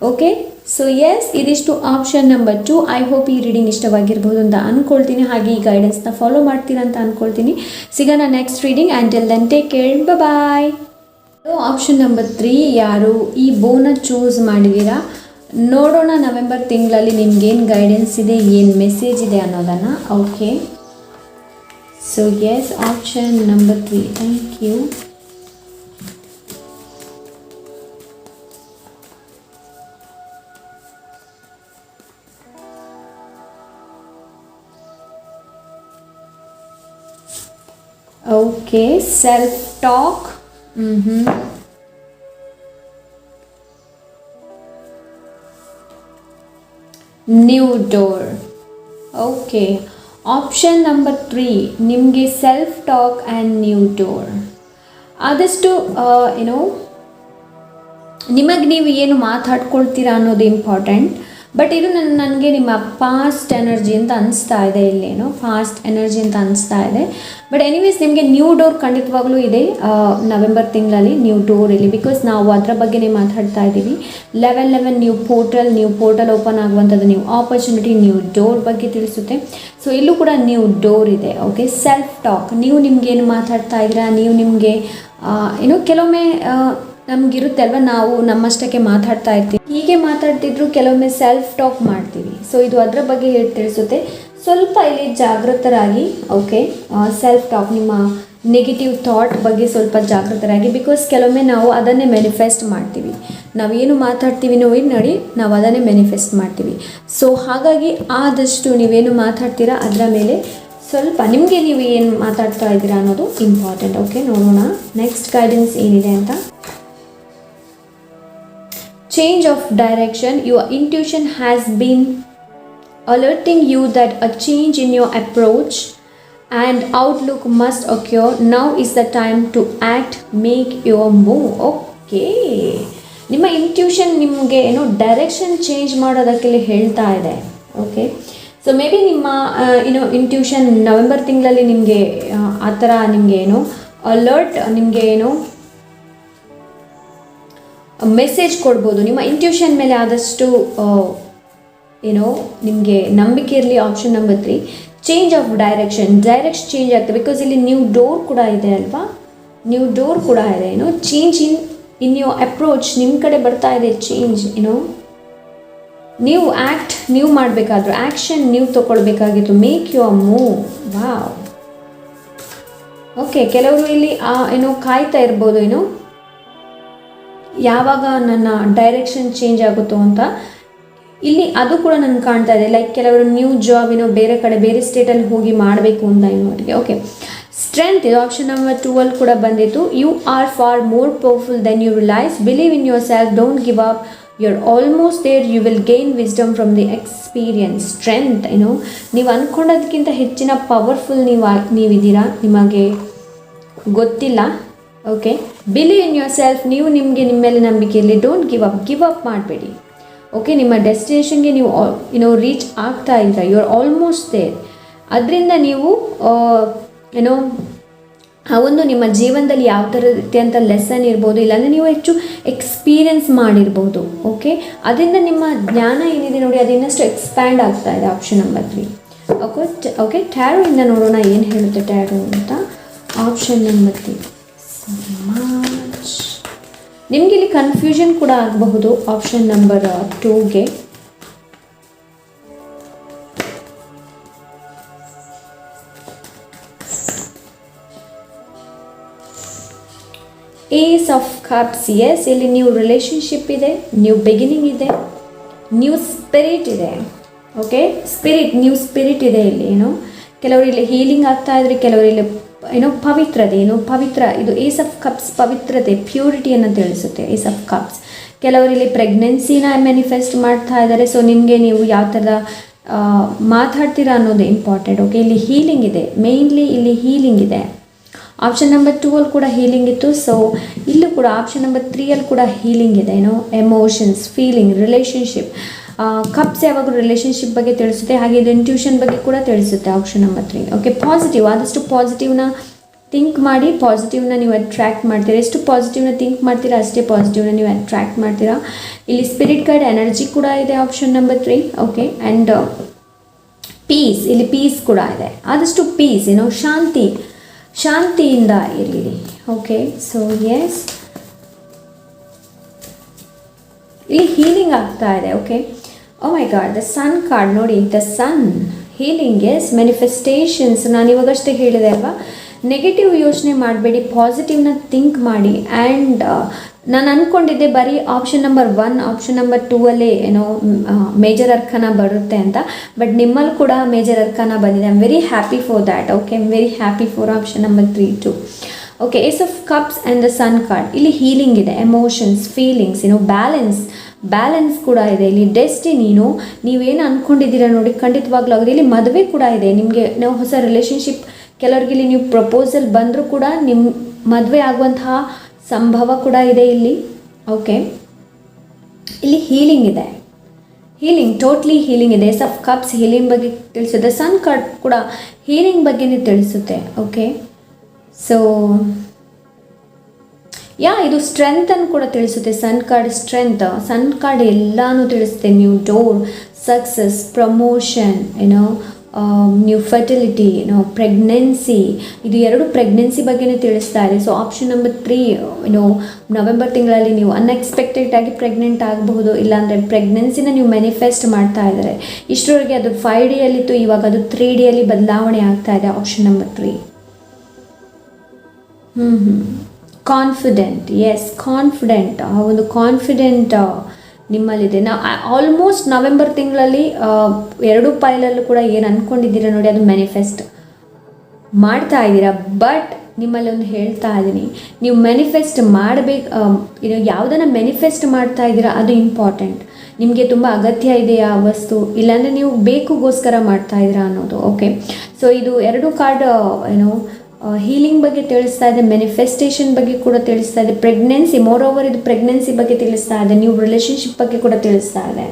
Okay, so yes, ಇದಿಷ್ಟು ಆಪ್ಷನ್ ನಂಬರ್ 2. ಐ ಹೋಪ್ ಈ ರೀಡಿಂಗ್ ಇಷ್ಟವಾಗಿರ್ಬೋದು ಅಂತ ಅಂದ್ಕೊಳ್ತೀನಿ, ಹಾಗೆ ಈ ಗೈಡೆನ್ಸ್ನ ಫಾಲೋ ಮಾಡ್ತೀರಾ ಅಂತ ಅಂದ್ಕೊಳ್ತೀನಿ. ಸಿಗೋಣ next reading. Until then take care, bye. Option number 3 ಯಾರು ಈ ಬೋನ ಚೂಸ್ ಮಾಡಿದ್ದೀರಾ, ನೋಡೋಣ ನವೆಂಬರ್ ತಿಂಗಳಲ್ಲಿ ನಿಮ್ಗೇನು ಗೈಡೆನ್ಸ್ ಇದೆ, ಏನು ಮೆಸೇಜ್ ಇದೆ ಅನ್ನೋದನ್ನು. Okay, so yes, option number 3, thank you. Okay, self-talk. New door. Okay, option number 3 ನಿಮಗೆ self talk and new door. ಆದಷ್ಟು ನಿಮಗೆ ನೀವು ಏನು ಮಾತಾಡ್ಕೊಳ್ತೀರಾ ಅನ್ನೋದು ಇಂಪಾರ್ಟೆಂಟ್. ಬಟ್ ಇದು ನನಗೆ ನಿಮ್ಮ ಫಾಸ್ಟ್ ಎನರ್ಜಿ ಅಂತ ಅನಿಸ್ತಾ ಇದೆ, ಇಲ್ಲೇನೋ ಫಾಸ್ಟ್ ಎನರ್ಜಿ ಅಂತ ಅನಿಸ್ತಾ ಇದೆ. ಬಟ್ ಎನಿವೇಸ್, ನಿಮಗೆ ನ್ಯೂ ಡೋರ್ ಖಂಡಿತವಾಗ್ಲೂ ಇದೆ ನವೆಂಬರ್ ತಿಂಗಳಲ್ಲಿ, ನ್ಯೂ ಡೋರ್ ಇಲ್ಲಿ. ಬಿಕಾಸ್ ನಾವು ಅದರ ಬಗ್ಗೆನೇ ಮಾತಾಡ್ತಾ ಇದ್ದೀವಿ. 11 ನ್ಯೂ ಪೋರ್ಟಲ್ ಓಪನ್ ಆಗುವಂಥದ್ದು, ನ್ಯೂ ಆಪರ್ಚುನಿಟಿ, ನ್ಯೂ ಡೋರ್ ಬಗ್ಗೆ ತಿಳಿಸುತ್ತೆ. ಸೊ ಇಲ್ಲೂ ಕೂಡ ನ್ಯೂ ಡೋರ್ ಇದೆ. ಓಕೆ, ಸೆಲ್ಫ್ ಟಾಕ್, ನೀವು ನಿಮಗೇನು ಮಾತಾಡ್ತಾ ಇದ್ದೀರಾ, ನೀವು ನಿಮಗೆ ಕೆಲವೊಮ್ಮೆ ನಮಗಿರುತ್ತೆ ಅಲ್ವಾ, ನಾವು ನಮ್ಮಷ್ಟಕ್ಕೆ ಮಾತಾಡ್ತಾ ಇರ್ತೀವಿ, ಹೀಗೆ ಮಾತಾಡ್ತಿದ್ರು ಕೆಲವೊಮ್ಮೆ ಸೆಲ್ಫ್ ಟಾಕ್ ಮಾಡ್ತೀವಿ. ಸೊ ಇದು ಅದರ ಬಗ್ಗೆ ಹೇಳಿ ತಿಳಿಸುತ್ತೆ. ಸ್ವಲ್ಪ ಇಲ್ಲಿ ಜಾಗೃತರಾಗಿ. ಓಕೆ, ಸೆಲ್ಫ್ ಟಾಕ್, ನಿಮ್ಮ ನೆಗೆಟಿವ್ ಥಾಟ್ ಬಗ್ಗೆ ಸ್ವಲ್ಪ ಜಾಗೃತರಾಗಿ. ಬಿಕಾಸ್ ಕೆಲವೊಮ್ಮೆ ನಾವು ಅದನ್ನೇ ಮ್ಯಾನಿಫೆಸ್ಟ್ ಮಾಡ್ತೀವಿ, ನಾವೇನು ಮಾತಾಡ್ತೀವಿ ನೋಡಿ, ನಾವು ಅದನ್ನೇ ಮ್ಯಾನಿಫೆಸ್ಟ್ ಮಾಡ್ತೀವಿ. ಸೊ ಹಾಗಾಗಿ ಆದಷ್ಟು ನೀವೇನು ಮಾತಾಡ್ತೀರಾ ಅದರ ಮೇಲೆ ಸ್ವಲ್ಪ ನಿಮಗೆ ನೀವು ಏನು ಮಾತಾಡ್ತಾ ಇದ್ದೀರಾ ಅನ್ನೋದು ಇಂಪಾರ್ಟೆಂಟ್. ಓಕೆ, ನೋಡೋಣ ನೆಕ್ಸ್ಟ್ ಗೈಡೆನ್ಸ್ ಏನಿದೆ ಅಂತ. Change of direction. Your intuition has been alerting you that a change in your approach and outlook must occur. Now is the time to act, make your move. Okay, ನಿಮ್ಮ ಇಂಟ್ಯೂಷನ್ ನಿಮಗೆ ಡೈರೆಕ್ಷನ್ ಚೇಂಜ್ ಮಾಡೋದಕ್ಕೆ ಹೇಳ್ತಾ ಇದೆ. ಓಕೆ, ಸೊ ಮೇ ಬಿ ನಿಮ್ಮ ಇಂಟ್ಯೂಷನ್ ನವೆಂಬರ್ ತಿಂಗಳಲ್ಲಿ ನಿಮಗೆ ಆ ಥರ ನಿಮಗೆ ಅಲರ್ಟ್, ನಿಮಗೆ ಮೆಸೇಜ್ ಕೊಡ್ಬೋದು. ನಿಮ್ಮ ಇಂಟ್ಯೂಷನ್ ಮೇಲೆ ಆದಷ್ಟು ನಿಮಗೆ ನಂಬಿಕೆ ಇರಲಿ. Option number 3, change of direction change ಆಗ್ತದೆ. ಬಿಕಾಸ್ ಇಲ್ಲಿ ನ್ಯೂ ಡೋರ್ ಕೂಡ ಇದೆ ಅಲ್ವಾ, ನ್ಯೂ ಡೋರ್ ಕೂಡ ಇದೆ. ಚೇಂಜ್ ಇನ್ ಯೋರ್ ಅಪ್ರೋಚ್, ನಿಮ್ಮ ಕಡೆ ಬರ್ತಾ ಇದೆ ಚೇಂಜ್. ನೀವು ಆ್ಯಕ್ಟ್ ನೀವು ಮಾಡಬೇಕಾದ್ರು, ಆ್ಯಕ್ಷನ್ ನೀವು ತೊಗೊಳ್ಬೇಕಾಗಿತ್ತು. Make your move. Wow. Okay, ಕೆಲವರು ಇಲ್ಲಿ ಕಾಯ್ತಾ ಇರ್ಬೋದು, ಯಾವಾಗ ನನ್ನ ಡೈರೆಕ್ಷನ್ ಚೇಂಜ್ ಆಗುತ್ತೋ ಅಂತ. ಇಲ್ಲಿ ಅದು ಕೂಡ ನನಗೆ ಕಾಣ್ತಾ ಇದೆ. ಲೈಕ್ ಕೆಲವರು ನ್ಯೂ ಜಾಬ್ ಬೇರೆ ಕಡೆ, ಬೇರೆ ಸ್ಟೇಟಲ್ಲಿ ಹೋಗಿ ಮಾಡಬೇಕು ಅಂತ ಅವರಿಗೆ. ಓಕೆ, ಸ್ಟ್ರೆಂತ್ ಇದು ಆಪ್ಷನ್ ನಂಬರ್ 2 ಕೂಡ ಬಂದಿತ್ತು. You are far more powerful then you realise. Believe in yourself, don't give up, you are almost there, you will gain wisdom from the experience. Strength ನೀವು ಅಂದ್ಕೊಂಡೋದಕ್ಕಿಂತ ಹೆಚ್ಚಿನ ಪವರ್ಫುಲ್ ನೀವಿದ್ದೀರಾ, ನಿಮಗೆ ಗೊತ್ತಿಲ್ಲ. Okay, believe in yourself, ನಿಮಗೆ ನಿಮ್ಮ ಮೇಲೆ ನಂಬಿಕೆ ಇರಲಿ. ಡೋಂಟ್ ಗಿವ್ ಅಪ್ ಮಾಡಬೇಡಿ. ಓಕೆ, ನಿಮ್ಮ ಡೆಸ್ಟಿನೇಷನ್ಗೆ ನೀವು ರೀಚ್ ಆಗ್ತಾ ಇದ್ದೀರಾ, ಯು ಆರ್ ಆಲ್ಮೋಸ್ಟ್ ದೇರ್. ಅದರಿಂದ ನೀವು ಆ ಒಂದು ನಿಮ್ಮ ಜೀವನದಲ್ಲಿ ಯಾವ ಥರ ರೀತಿಯಂಥ ಲೆಸನ್ ಇರ್ಬೋದು, ಇಲ್ಲಾಂದರೆ ನೀವು ಹೆಚ್ಚು ಎಕ್ಸ್ಪೀರಿಯನ್ಸ್ ಮಾಡಿರ್ಬೋದು. ಓಕೆ, ಅದರಿಂದ ನಿಮ್ಮ ಜ್ಞಾನ ಏನಿದೆ ನೋಡಿ ಅದು ಇನ್ನಷ್ಟು ಎಕ್ಸ್ಪ್ಯಾಂಡ್ ಆಗ್ತಾ ಇದೆ. Option number 3. ಓಕೆ, ಟ್ಯಾರೋ ಇಂದ ನೋಡೋಣ ಏನು ಹೇಳುತ್ತೆ ಟ್ಯಾರೋ ಅಂತ. Option number 3. ನಿಮಗೆ ಇಲ್ಲಿ ಕನ್ಫ್ಯೂಷನ್ ಕೂಡ ಆಗಬಹುದು ಆಪ್ಷನ್ ನಂಬರ್ 2ಗೆ. Ace of cups. ಎಸ್, ಇಲ್ಲಿ ನ್ಯೂ ರಿಲೇಷನ್ಶಿಪ್ ಇದೆ, ನ್ಯೂ ಬಿಗಿನಿಂಗ್ ಇದೆ, ನ್ಯೂ ಸ್ಪಿರಿಟ್ ಇದೆ. ಓಕೆ, ನ್ಯೂ ಸ್ಪಿರಿಟ್ ಇದೆ ಇಲ್ಲಿ. ಕೆಲವರು ಇಲ್ಲಿ ಹೀಲಿಂಗ್ ಆಗ್ತಾ ಇದ್ರೆ, ಕೆಲವರು ಇಲ್ಲಿ ಪವಿತ್ರತೆ, ಪವಿತ್ರ. ಇದು ಏಸ್ ಆಫ್ ಕಪ್ಸ್ ಪವಿತ್ರತೆ, ಪ್ಯೂರಿಟಿಯನ್ನು ತಿಳಿಸುತ್ತೆ ಏಸ್ ಆಫ್ ಕಪ್ಸ್. ಕೆಲವರು ಇಲ್ಲಿ ಪ್ರೆಗ್ನೆನ್ಸಿನ ಮ್ಯಾನಿಫೆಸ್ಟ್ ಮಾಡ್ತಾ ಇದ್ದಾರೆ. ಸೊ ನಿಮಗೆ ನೀವು ಯಾವ ಥರದ ಮಾತಾಡ್ತೀರಾ ಅನ್ನೋದು ಇಂಪಾರ್ಟೆಂಟ್. ಓಕೆ, ಇಲ್ಲಿ ಹೀಲಿಂಗ್ ಇದೆ, ಮೇಯ್ನ್ಲಿ ಇಲ್ಲಿ ಹೀಲಿಂಗ್ ಇದೆ. ಆಪ್ಷನ್ ನಂಬರ್ 2ಅಲ್ಲಿ ಕೂಡ ಹೀಲಿಂಗ್ ಇತ್ತು. ಸೊ ಇಲ್ಲೂ ಕೂಡ ಆಪ್ಷನ್ ನಂಬರ್ 3ಅಲ್ಲಿ ಕೂಡ ಹೀಲಿಂಗ್ ಇದೆ. Emotions, feeling, relationship. ಕಪ್ಸ್ ಯಾವಾಗಲೂ ರಿಲೇಷನ್ಶಿಪ್ ಬಗ್ಗೆ ತಿಳಿಸುತ್ತೆ, ಹಾಗೆ ಇದು ಇಂಟ್ಯೂಷನ್ ಬಗ್ಗೆ ಕೂಡ ತಿಳಿಸುತ್ತೆ ಆಪ್ಷನ್ ನಂಬರ್ 3. ಓಕೆ, ಪಾಸಿಟಿವ್, ಆದಷ್ಟು ಪಾಸಿಟಿವ್ನ ಥಿಂಕ್ ಮಾಡಿ, ಪಾಸಿಟಿವ್ನ ನೀವು ಅಟ್ರ್ಯಾಕ್ಟ್ ಮಾಡ್ತೀರಾ. ಎಷ್ಟು ಪಾಸಿಟಿವ್ನ ಥಿಂಕ್ ಮಾಡ್ತೀರಾ ಅಷ್ಟೇ ಪಾಸಿಟಿವ್ನ ನೀವು ಅಟ್ರ್ಯಾಕ್ಟ್ ಮಾಡ್ತೀರಾ. ಇಲ್ಲಿ ಸ್ಪಿರಿಟ್ ಗೈಡ್ ಎನರ್ಜಿ ಕೂಡ ಇದೆ option number 3. Okay, and peace, ಇಲ್ಲಿ ಪೀಸ್ ಕೂಡ ಇದೆ. ಆದಷ್ಟು ಪೀಸ್, ಶಾಂತಿಯಿಂದ ಇರಲಿ. ಓಕೆ, ಸೊ ಎಸ್, ಇಲ್ಲಿ ಹೀಲಿಂಗ್ ಆಗ್ತಾ ಇದೆ. Okay, oh my god, the sun card ನೋಡಿ, the sun, healing, yes, manifestations. ನಾನು ಇವಾಗಷ್ಟೇ ಹೇಳಿದೆ ಅಲ್ವಾ, ನೆಗೆಟಿವ್ ಯೋಚನೆ ಮಾಡಬೇಡಿ, ಪಾಸಿಟಿವ್ನ ಥಿಂಕ್ ಮಾಡಿ. ಆ್ಯಂಡ್ ನಾನು ಅಂದ್ಕೊಂಡಿದ್ದೆ ಬರೀ ಆಪ್ಷನ್ ನಂಬರ್ 1, ಆಪ್ಷನ್ ನಂಬರ್ 2ಅಲ್ಲೇ ಮೇಜರ್ ಅರ್ಕಾನ ಬರುತ್ತೆ ಅಂತ, ಬಟ್ ನಿಮ್ಮಲ್ಲಿ ಕೂಡ ಮೇಜರ್ ಅರ್ಕಾನ ಬಂದಿದೆ. I am very happy for that. Okay, I am very happy for option number 3 too. Okay, ace of cups and the sun card. ಇಲ್ಲಿ ಹೀಲಿಂಗ್ ಇದೆ, ಎಮೋಷನ್ಸ್, ಫೀಲಿಂಗ್ಸ್, ಬ್ಯಾಲೆನ್ಸ್ ಕೂಡ ಇದೆ. ಇಲ್ಲಿ ಡೆಸ್ಟಿನಿನು ನೀವೇನು ಅಂದ್ಕೊಂಡಿದ್ದೀರಾ ನೋಡಿ ಖಂಡಿತವಾಗ್ಲೂ ಆಗಿದೆ. ಇಲ್ಲಿ ಮದುವೆ ಕೂಡ ಇದೆ ನಿಮಗೆ, ನಾವು ಹೊಸ ರಿಲೇಷನ್ಶಿಪ್. ಕೆಲವ್ರಿಗೆ ಇಲ್ಲಿ ನೀವು ಪ್ರಪೋಸಲ್ ಬಂದರೂ ಕೂಡ ನಿಮ್ಮ ಮದುವೆ ಆಗುವಂತಹ ಸಂಭವ ಕೂಡ ಇದೆ ಇಲ್ಲಿ. ಓಕೆ, ಇಲ್ಲಿ ಹೀಲಿಂಗ್ ಇದೆ, ಟೋಟ್ಲಿ ಹೀಲಿಂಗ್ ಇದೆ. ಏಸ್ ಆಫ್ ಕಪ್ಸ್ ಹೀಲಿಂಗ್ ಬಗ್ಗೆ ತಿಳಿಸುತ್ತೆ, ಸನ್ ಕಾರ್ಡ್ ಕೂಡ ಹೀಲಿಂಗ್ ಬಗ್ಗೆನೇ ತಿಳಿಸುತ್ತೆ. ಓಕೆ, ಸೊ ಇದು ಸ್ಟ್ರೆಂತನ್ನು ಕೂಡ ತಿಳಿಸುತ್ತೆ. ಸನ್ ಕಾರ್ಡ್ ಎಲ್ಲಾನು ತಿಳಿಸುತ್ತೆ. New door, success, promotion, new fertility, pregnancy. ಇದು 2 ಪ್ರೆಗ್ನೆನ್ಸಿ ಬಗ್ಗೆನೇ ತಿಳಿಸ್ತಾ ಇದೆ. ಸೊ ಆಪ್ಷನ್ ನಂಬರ್ 3, ನವೆಂಬರ್ ತಿಂಗಳಲ್ಲಿ ನೀವು ಅನ್ಎಕ್ಸ್ಪೆಕ್ಟೆಡ್ ಆಗಿ ಪ್ರೆಗ್ನೆಂಟ್ ಆಗಬಹುದು, ಇಲ್ಲಾಂದರೆ ಪ್ರೆಗ್ನೆನ್ಸಿನ ನೀವು ಮ್ಯಾನಿಫೆಸ್ಟ್ ಮಾಡ್ತಾ ಇದ್ದಾರೆ. ಇಷ್ಟರವರೆಗೆ ಅದು 5Dಯಲ್ಲಿತ್ತು, ಇವಾಗ ಅದು 3Dಯಲ್ಲಿ ಬದಲಾವಣೆ ಆಗ್ತಾ ಇದೆ. Option number 3. Confident, yes, confident. ಆ ಒಂದು ಕಾನ್ಫಿಡೆಂಟ್ ನಿಮ್ಮಲ್ಲಿದೆ. ಆಲ್ಮೋಸ್ಟ್ ನವೆಂಬರ್ ತಿಂಗಳಲ್ಲಿ 2 ಪೈಲಲ್ಲೂ ಕೂಡ ಏನು ಅಂದ್ಕೊಂಡಿದ್ದೀರಾ ನೋಡಿ ಅದು ಮ್ಯಾನಿಫೆಸ್ಟ್ ಮಾಡ್ತಾ ಇದ್ದೀರಾ. ಬಟ್ ನಿಮ್ಮಲ್ಲಿ ಒಂದು ಹೇಳ್ತಾ ಇದ್ದೀನಿ, ನೀವು ಮ್ಯಾನಿಫೆಸ್ಟ್ ಮಾಡಬೇಕು, ಯಾವುದನ್ನು ಮ್ಯಾನಿಫೆಸ್ಟ್ ಮಾಡ್ತಾ ಇದ್ದೀರಾ ಅದು ಇಂಪಾರ್ಟೆಂಟ್. ನಿಮಗೆ ತುಂಬ ಅಗತ್ಯ ಇದೆ ಆ ವಸ್ತು, ಇಲ್ಲಾಂದರೆ ನೀವು ಬೇಕುಗೋಸ್ಕರ ಮಾಡ್ತಾ ಇದ್ದೀರಾ ಅನ್ನೋದು. ಓಕೆ, ಸೊ ಇದು 2 ಕಾರ್ಡ್ ಹೀಲಿಂಗ್ ಬಗ್ಗೆ ತಿಳಿಸ್ತಾ ಇದೆ, ಮ್ಯಾನಿಫೆಸ್ಟೇಷನ್ ಬಗ್ಗೆ ಕೂಡ ತಿಳಿಸ್ತಾ ಇದೆ, ಪ್ರೆಗ್ನೆನ್ಸಿ, ಮೋರ್ ಓವರ್ ಇದು ಪ್ರೆಗ್ನೆನ್ಸಿ ಬಗ್ಗೆ ತಿಳಿಸ್ತಾ ಇದೆ, ನ್ಯೂ ರಿಲೇಷನ್ಶಿಪ್ ಬಗ್ಗೆ ಕೂಡ ತಿಳಿಸ್ತಾ ಇದೆ.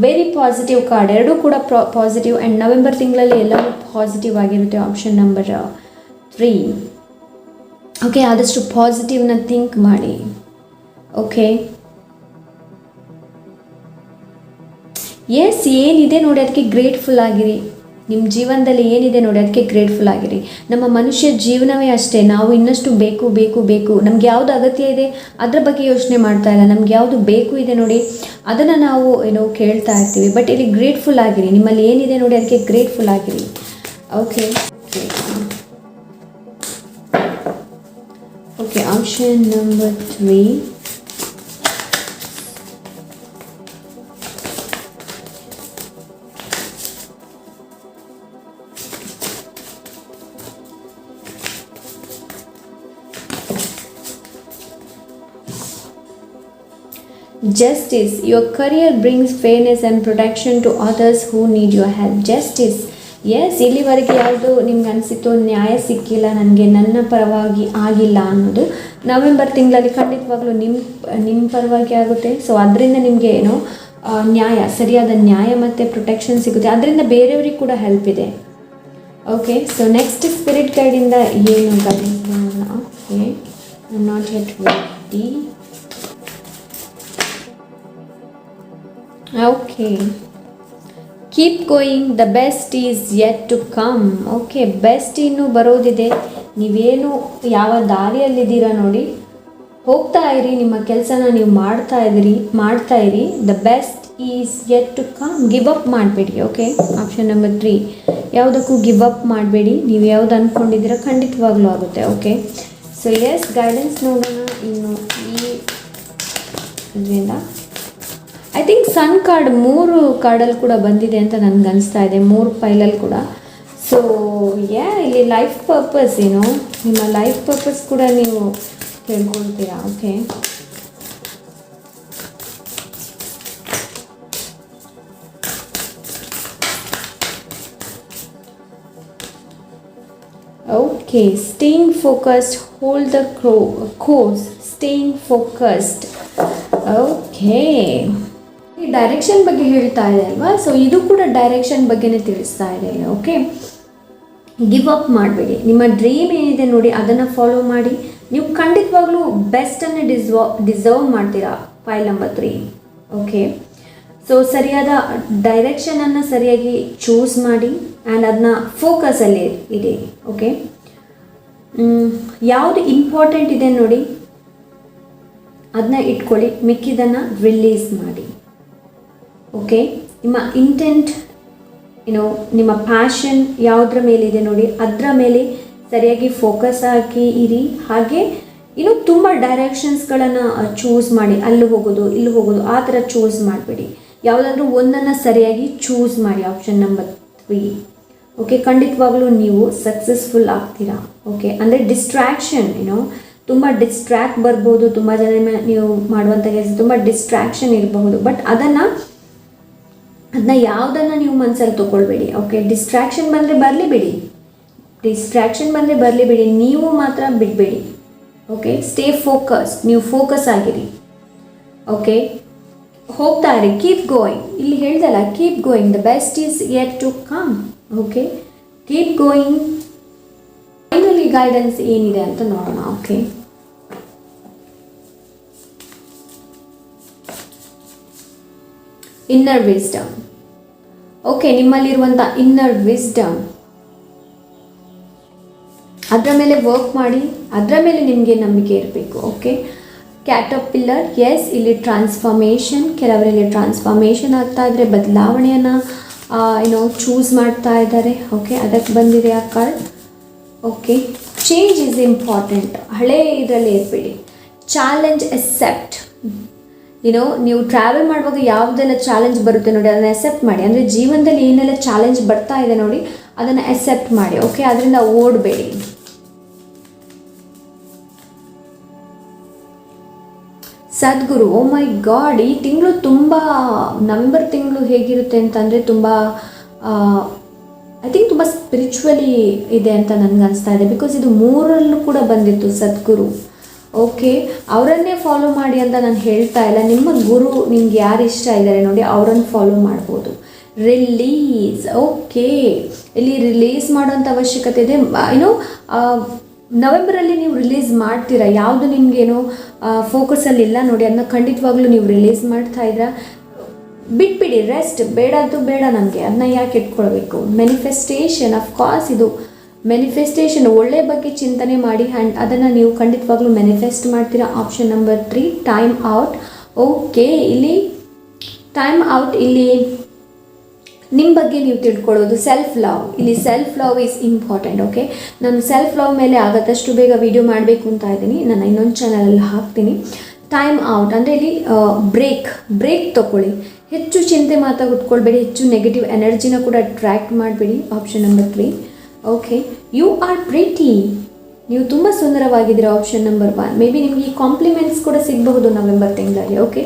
ವೆರಿ ಪಾಸಿಟಿವ್ ಕಾರ್ಡ್, 2 ಕೂಡ ಪಾಸಿಟಿವ್. ಆ್ಯಂಡ್ ನವೆಂಬರ್ ತಿಂಗಳಲ್ಲಿ ಎಲ್ಲವೂ ಪಾಸಿಟಿವ್ ಆಗಿರುತ್ತೆ. Option number 3. ಓಕೆ, ಆದಷ್ಟು ಪಾಸಿಟಿವ್ನ ಥಿಂಕ್ ಮಾಡಿ. ಓಕೆ, ಎಸ್, ಏನಿದೆ ನೋಡಿ ಅದಕ್ಕೆ ಗ್ರೇಟ್ಫುಲ್ ಆಗಿರಿ. ನಿಮ್ಮ ಜೀವನದಲ್ಲಿ ಏನಿದೆ ನೋಡಿ ಅದಕ್ಕೆ ಗ್ರೇಟ್ಫುಲ್ ಆಗಿರಿ. ನಮ್ಮ ಮನುಷ್ಯ ಜೀವನವೇ ಅಷ್ಟೇ, ನಾವು ಇನ್ನಷ್ಟು ಬೇಕು. ನಮ್ಗೆ ಯಾವುದು ಅಗತ್ಯ ಇದೆ ಅದರ ಬಗ್ಗೆ ಯೋಚನೆ ಮಾಡ್ತಾ ಇಲ್ಲ, ನಮ್ಗೆ ಯಾವುದು ಬೇಕು ಇದೆ ನೋಡಿ ಅದನ್ನು ನಾವು ಕೇಳ್ತಾ ಇರ್ತೀವಿ. ಬಟ್ ಇಲ್ಲಿ ಗ್ರೇಟ್ಫುಲ್ ಆಗಿರಿ, ನಿಮ್ಮಲ್ಲಿ ಏನಿದೆ ನೋಡಿ ಅದಕ್ಕೆ ಗ್ರೇಟ್ಫುಲ್ ಆಗಿರಿ. Okay, option number 3. Justice, your career brings fairness and protection to others who need your help. Justice, yes, ಇಲ್ಲಿವರೆಗೆ ಯಾವುದು ನಿಮ್ಗೆ ಅನಿಸಿತ್ತು ನ್ಯಾಯ ಸಿಕ್ಕಿಲ್ಲ, ನನಗೆ ನನ್ನ ಪರವಾಗಿ ಆಗಿಲ್ಲ ಅನ್ನೋದು ನವೆಂಬರ್ ತಿಂಗಳಲ್ಲಿ ಖಂಡಿತವಾಗ್ಲೂ ನಿಮ್ಮ ಪರವಾಗಿ ಆಗುತ್ತೆ. ಸೊ ಅದರಿಂದ ನಿಮಗೆ ನ್ಯಾಯ, ಸರಿಯಾದ ನ್ಯಾಯ ಮತ್ತು ಪ್ರೊಟೆಕ್ಷನ್ ಸಿಗುತ್ತೆ. ಅದರಿಂದ ಬೇರೆಯವ್ರಿಗೆ ಕೂಡ ಹೆಲ್ಪ್ ಇದೆ. ಓಕೆ, ಸೊ ನೆಕ್ಸ್ಟ್ ಸ್ಪಿರಿಟ್ ಗೈಡಿಂದ ಏನು ಗೈಡೆನ್ಸ್ ನೋಡೋಣ. Okay, I am not yet ready. Okay, keep going, the best is yet to come. Okay, best ಇನ್ನೂ ಬರೋದಿದೆ. ನೀವೇನು ಯಾವ ದಾರಿಯಲ್ಲಿದ್ದೀರಾ ನೋಡಿ, ಹೋಗ್ತಾ ಇರಿ, ನಿಮ್ಮ ಕೆಲಸನ ನೀವು ಮಾಡ್ತಾ ಇರಿ. The best is yet to come. Give up ಮಾಡಬೇಡಿ. ಓಕೆ, ಆಪ್ಷನ್ ನಂಬರ್ 3, ಯಾವುದಕ್ಕೂ ಗಿವ್ ಅಪ್ ಮಾಡಬೇಡಿ. ನೀವು ಯಾವ್ದು ಅಂದ್ಕೊಂಡಿದ್ದೀರಾ ಖಂಡಿತವಾಗ್ಲೂ ಆಗುತ್ತೆ. ಓಕೆ, ಸೊ ಎಸ್, ಗೈಡೆನ್ಸ್ ನೋಡೋಣ ಇನ್ನು ಇದರಿಂದ. ಐ ಥಿಂಕ್ ಸನ್ ಕಾರ್ಡ್ 3 ಕಾರ್ಡಲ್ಲಿ ಕೂಡ ಬಂದಿದೆ ಅಂತ ನನಗೆ ಅನಿಸ್ತಾ ಇದೆ, 3 ಪೈಲಲ್ಲಿ ಕೂಡ. ಸೊ ಇಲ್ಲಿ ಲೈಫ್ ಪರ್ಪಸ್ ನಿಮ್ಮ ಲೈಫ್ ಪರ್ಪಸ್ ಕೂಡ ನೀವು ತಿಳ್ಕೊಳ್ತೀರಾ. Okay, okay, staying focused, hold the course, staying focused. Okay, ಈ ಡೈರೆಕ್ಷನ್ ಬಗ್ಗೆ ಹೇಳ್ತಾ ಇದೆ ಅಲ್ವಾ, ಸೊ ಇದು ಕೂಡ ಡೈರೆಕ್ಷನ್ ಬಗ್ಗೆನೇ ತಿಳಿಸ್ತಾ ಇದೆ. ಓಕೆ, ಗಿವ್ ಅಪ್ ಮಾಡಬೇಡಿ. ನಿಮ್ಮ ಡ್ರೀಮ್ ಏನಿದೆ ನೋಡಿ ಅದನ್ನು ಫಾಲೋ ಮಾಡಿ. ನೀವು ಖಂಡಿತವಾಗ್ಲೂ ಬೆಸ್ಟನ್ನು ಡಿಸರ್ವ್ ಮಾಡ್ತೀರಾ. File number 3. ಓಕೆ, ಸೊ ಸರಿಯಾದ ಡೈರೆಕ್ಷನನ್ನು ಸರಿಯಾಗಿ ಚೂಸ್ ಮಾಡಿ ಆ್ಯಂಡ್ ಅದನ್ನ ಫೋಕಸಲ್ಲಿ ಇಡಿ. ಓಕೆ, ಯಾವುದು ಇಂಪಾರ್ಟೆಂಟ್ ಇದೆ ನೋಡಿ ಅದನ್ನ ಇಟ್ಕೊಳ್ಳಿ, ಮಿಕ್ಕಿದನ್ನು ರಿಲೀಸ್ ಮಾಡಿ. ಓಕೆ, ನಿಮ್ಮ ಇಂಟೆಂಟ್ ನಿಮ್ಮ ಪ್ಯಾಷನ್ ಯಾವುದ್ರ ಮೇಲಿದೆ ನೋಡಿ ಅದರ ಮೇಲೆ ಸರಿಯಾಗಿ ಫೋಕಸ್ ಹಾಕಿ ಇರಿ. ಹಾಗೆ ತುಂಬ ಡೈರೆಕ್ಷನ್ಸ್ಗಳನ್ನು ಚೂಸ್ ಮಾಡಿ, ಅಲ್ಲಿ ಹೋಗೋದು ಇಲ್ಲಿ ಹೋಗೋದು ಆ ಥರ ಚೂಸ್ ಮಾಡಬೇಡಿ. ಯಾವುದಾದ್ರೂ ಒಂದನ್ನು ಸರಿಯಾಗಿ ಚೂಸ್ ಮಾಡಿ. Option number 3. ಓಕೆ, ಖಂಡಿತವಾಗ್ಲೂ ನೀವು ಸಕ್ಸಸ್ಫುಲ್ ಆಗ್ತೀರಾ. ಓಕೆ, ಅಂದರೆ ಡಿಸ್ಟ್ರ್ಯಾಕ್ಷನ್ ತುಂಬ ಡಿಸ್ಟ್ರ್ಯಾಕ್ಟ್ ಬರ್ಬೋದು. ತುಂಬ ಜನ ನೀವು ಮಾಡುವಂಥ ಕೆಲಸ ತುಂಬ ಡಿಸ್ಟ್ರ್ಯಾಕ್ಷನ್ ಇರಬಹುದು, ಬಟ್ ಅದನ್ನು ಯಾವುದನ್ನು ನೀವು ಮನಸ್ಸಲ್ಲಿ ತೊಗೊಳ್ಬೇಡಿ. ಓಕೆ, ಡಿಸ್ಟ್ರ್ಯಾಕ್ಷನ್ ಬಂದರೆ ಬರಲಿ ಬಿಡಿ, ನೀವು ಮಾತ್ರ ಬಿಡಬೇಡಿ. ಓಕೆ, ಸ್ಟೇ ಫೋಕಸ್ಡ್, ನೀವು ಫೋಕಸ್ ಆಗಿರಿ. ಓಕೆ, ಹೋಗ್ತಾ ಇರಿ, ಕೀಪ್ ಗೋಯಿಂಗ್. ಇಲ್ಲಿ ಹೇಳ್ದಲ್ಲ, keep going, the best is yet to come. Okay, keep going. Finally guidance ಏನಿದೆ ಅಂತ ನೋಡೋಣ. Okay, inner wisdom. ಓಕೆ, ನಿಮ್ಮಲ್ಲಿರುವಂಥ ಇನ್ನರ್ ವಿಸ್ಡಮ್ ಅದರ ಮೇಲೆ ವರ್ಕ್ ಮಾಡಿ, ಅದರ ಮೇಲೆ ನಿಮಗೆ ನಂಬಿಕೆ ಇರಬೇಕು. ಓಕೆ, ಕ್ಯಾಟರ್ಪಿಲ್ಲರ್, ಎಸ್, ಇಲ್ಲಿ ಟ್ರಾನ್ಸ್ಫಾರ್ಮೇಷನ್, ಕೆಲವರಲ್ಲಿ ಟ್ರಾನ್ಸ್ಫಾರ್ಮೇಷನ್ ಆಗ್ತಾ ಇದ್ದರೆ ಬದಲಾವಣೆಯನ್ನು ಚೂಸ್ ಮಾಡ್ತಾ ಇದ್ದಾರೆ. ಓಕೆ, ಅದಕ್ಕೆ ಬಂದಿದೆ ಆ card. Okay, change is important. ಹಳೆ ಇದರಲ್ಲಿ ಇರಬೇಡಿ. Challenge accept. ನೀವು ಟ್ರಾವೆಲ್ ಮಾಡುವಾಗ ಯಾವುದೆಲ್ಲ ಚಾಲೆಂಜ್ ಬರುತ್ತೆ ನೋಡಿ ಅದನ್ನು ಎಕ್ಸೆಪ್ಟ್ ಮಾಡಿ. ಅಂದರೆ ಜೀವನದಲ್ಲಿ ಏನೆಲ್ಲ ಚಾಲೆಂಜ್ ಬರ್ತಾ ಇದೆ ನೋಡಿ ಅದನ್ನು ಎಕ್ಸೆಪ್ಟ್ ಮಾಡಿ. ಓಕೆ, ಅದರಿಂದ ಓಡಬೇಡಿ. ಸದ್ಗುರು, ಓ ಮೈ ಗಾಡ್, ಈ ತಿಂಗಳು ತುಂಬ, ನವೆಂಬರ್ ತಿಂಗಳು ಹೇಗಿರುತ್ತೆ ಅಂತಂದರೆ ತುಂಬ ಐ ಥಿಂಕ್ ತುಂಬ ಸ್ಪಿರಿಚುವಲಿ ಇದೆ ಅಂತ ನನಗೆ ಅನಿಸ್ತಾ ಇದೆ. ಬಿಕಾಸ್ ಇದು 3ರಲ್ಲೂ ಕೂಡ ಬಂದಿತ್ತು ಸದ್ಗುರು. ಓಕೆ, ಅವರನ್ನೇ ಫಾಲೋ ಮಾಡಿ ಅಂತ ನಾನು ಹೇಳ್ತಾ ಇಲ್ಲ. ನಿಮ್ಮ ಗುರು ನಿಮ್ಗೆ ಯಾರು ಇಷ್ಟ ಇದ್ದಾರೆ ನೋಡಿ ಅವರನ್ನು ಫಾಲೋ ಮಾಡ್ಬೋದು. ರಿಲೀಸ್. ಓಕೆ, ಇಲ್ಲಿ ರಿಲೀಸ್ ಮಾಡೋಂಥ ಅವಶ್ಯಕತೆ ಇದೆ. ನವೆಂಬರಲ್ಲಿ ನೀವು ರಿಲೀಸ್ ಮಾಡ್ತೀರಾ. ಯಾವುದು ನಿಮಗೇನೋ ಫೋಕಸಲ್ಲಿ ಇಲ್ಲ ನೋಡಿ ಅದನ್ನ ಖಂಡಿತವಾಗ್ಲೂ ನೀವು ರಿಲೀಸ್ ಮಾಡ್ತಾ ಇದ್ದೀರಾ. ಬಿಟ್ಬಿಡಿ, ರೆಸ್ಟ್. ಬೇಡದ್ದು ಬೇಡ ನಮಗೆ, ಅದನ್ನ ಯಾಕೆ ಇಟ್ಕೊಳ್ಬೇಕು. ಮ್ಯಾನಿಫೆಸ್ಟೇಷನ್, ಅಫ್ಕೋರ್ಸ್ ಇದು ಮ್ಯಾನಿಫೆಸ್ಟೇಷನ್, ಒಳ್ಳೆ ಬಗ್ಗೆ ಚಿಂತನೆ ಮಾಡಿ ಆ್ಯಂಡ್ ಅದನ್ನು ನೀವು ಖಂಡಿತವಾಗ್ಲೂ ಮ್ಯಾನಿಫೆಸ್ಟ್ ಮಾಡ್ತೀರಾ. Option number 3, time out. Okay, ಇಲ್ಲಿ ಟೈಮ್ ಔಟ್, ಇಲ್ಲಿ ನಿಮ್ಮ ಬಗ್ಗೆ ನೀವು ತಿಳ್ಕೊಳ್ಳೋದು ಸೆಲ್ಫ್ ಲವ್. ಇಲ್ಲಿ self love is important. Okay, ನಾನು ಸೆಲ್ಫ್ ಲವ್ ಮೇಲೆ ಆದಷ್ಟು ಬೇಗ ವಿಡಿಯೋ ಮಾಡಬೇಕು ಅಂತ ಇದ್ದೀನಿ, ನಾನು ಇನ್ನೊಂದು ಚಾನಲಲ್ಲಿ ಹಾಕ್ತೀನಿ. ಟೈಮ್ ಔಟ್ ಅಂದರೆ ಇಲ್ಲಿ ಬ್ರೇಕ್ ತೊಗೊಳ್ಳಿ. ಹೆಚ್ಚು ಚಿಂತೆ ಕೂತ್ಕೊಳ್ಬೇಡಿ, ಹೆಚ್ಚು ನೆಗೆಟಿವ್ ಎನರ್ಜಿನ ಕೂಡ ಅಟ್ರ್ಯಾಕ್ಟ್ ಮಾಡಬೇಡಿ. Option number 3. Okay, you are pretty. ನೀವು ತುಂಬ ಸುಂದರವಾಗಿದ್ದೀರಾ. Option number 1. ಮೇ ಬಿ ನಿಮಗೆ ಈ ಕಾಂಪ್ಲಿಮೆಂಟ್ಸ್ ಕೂಡ ಸಿಗಬಹುದು ನವೆಂಬರ್ ತಿಂಗಳಲ್ಲಿ. ಓಕೆ,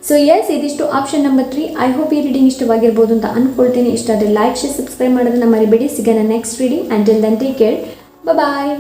ಸೊ ಎಸ್, ಇದಿಷ್ಟು ಆಪ್ಷನ್ ನಂಬರ್ 3. ಐ ಹೋಪ್ ಈ ರೀಡಿಂಗ್ ಇಷ್ಟವಾಗಿರ್ಬೋದು ಅಂತ ಅಂದ್ಕೊಳ್ತೀನಿ. ಇಷ್ಟ ಆದರೆ ಲೈಕ್, ಶೇರ್, ಸಬ್ಸ್ಕ್ರೈಬ್ ಮಾಡೋದನ್ನ ಮರಿಬೇಡಿ. ಸಿಗೋಣ next reading. Until then take care, ಬಾಯ್.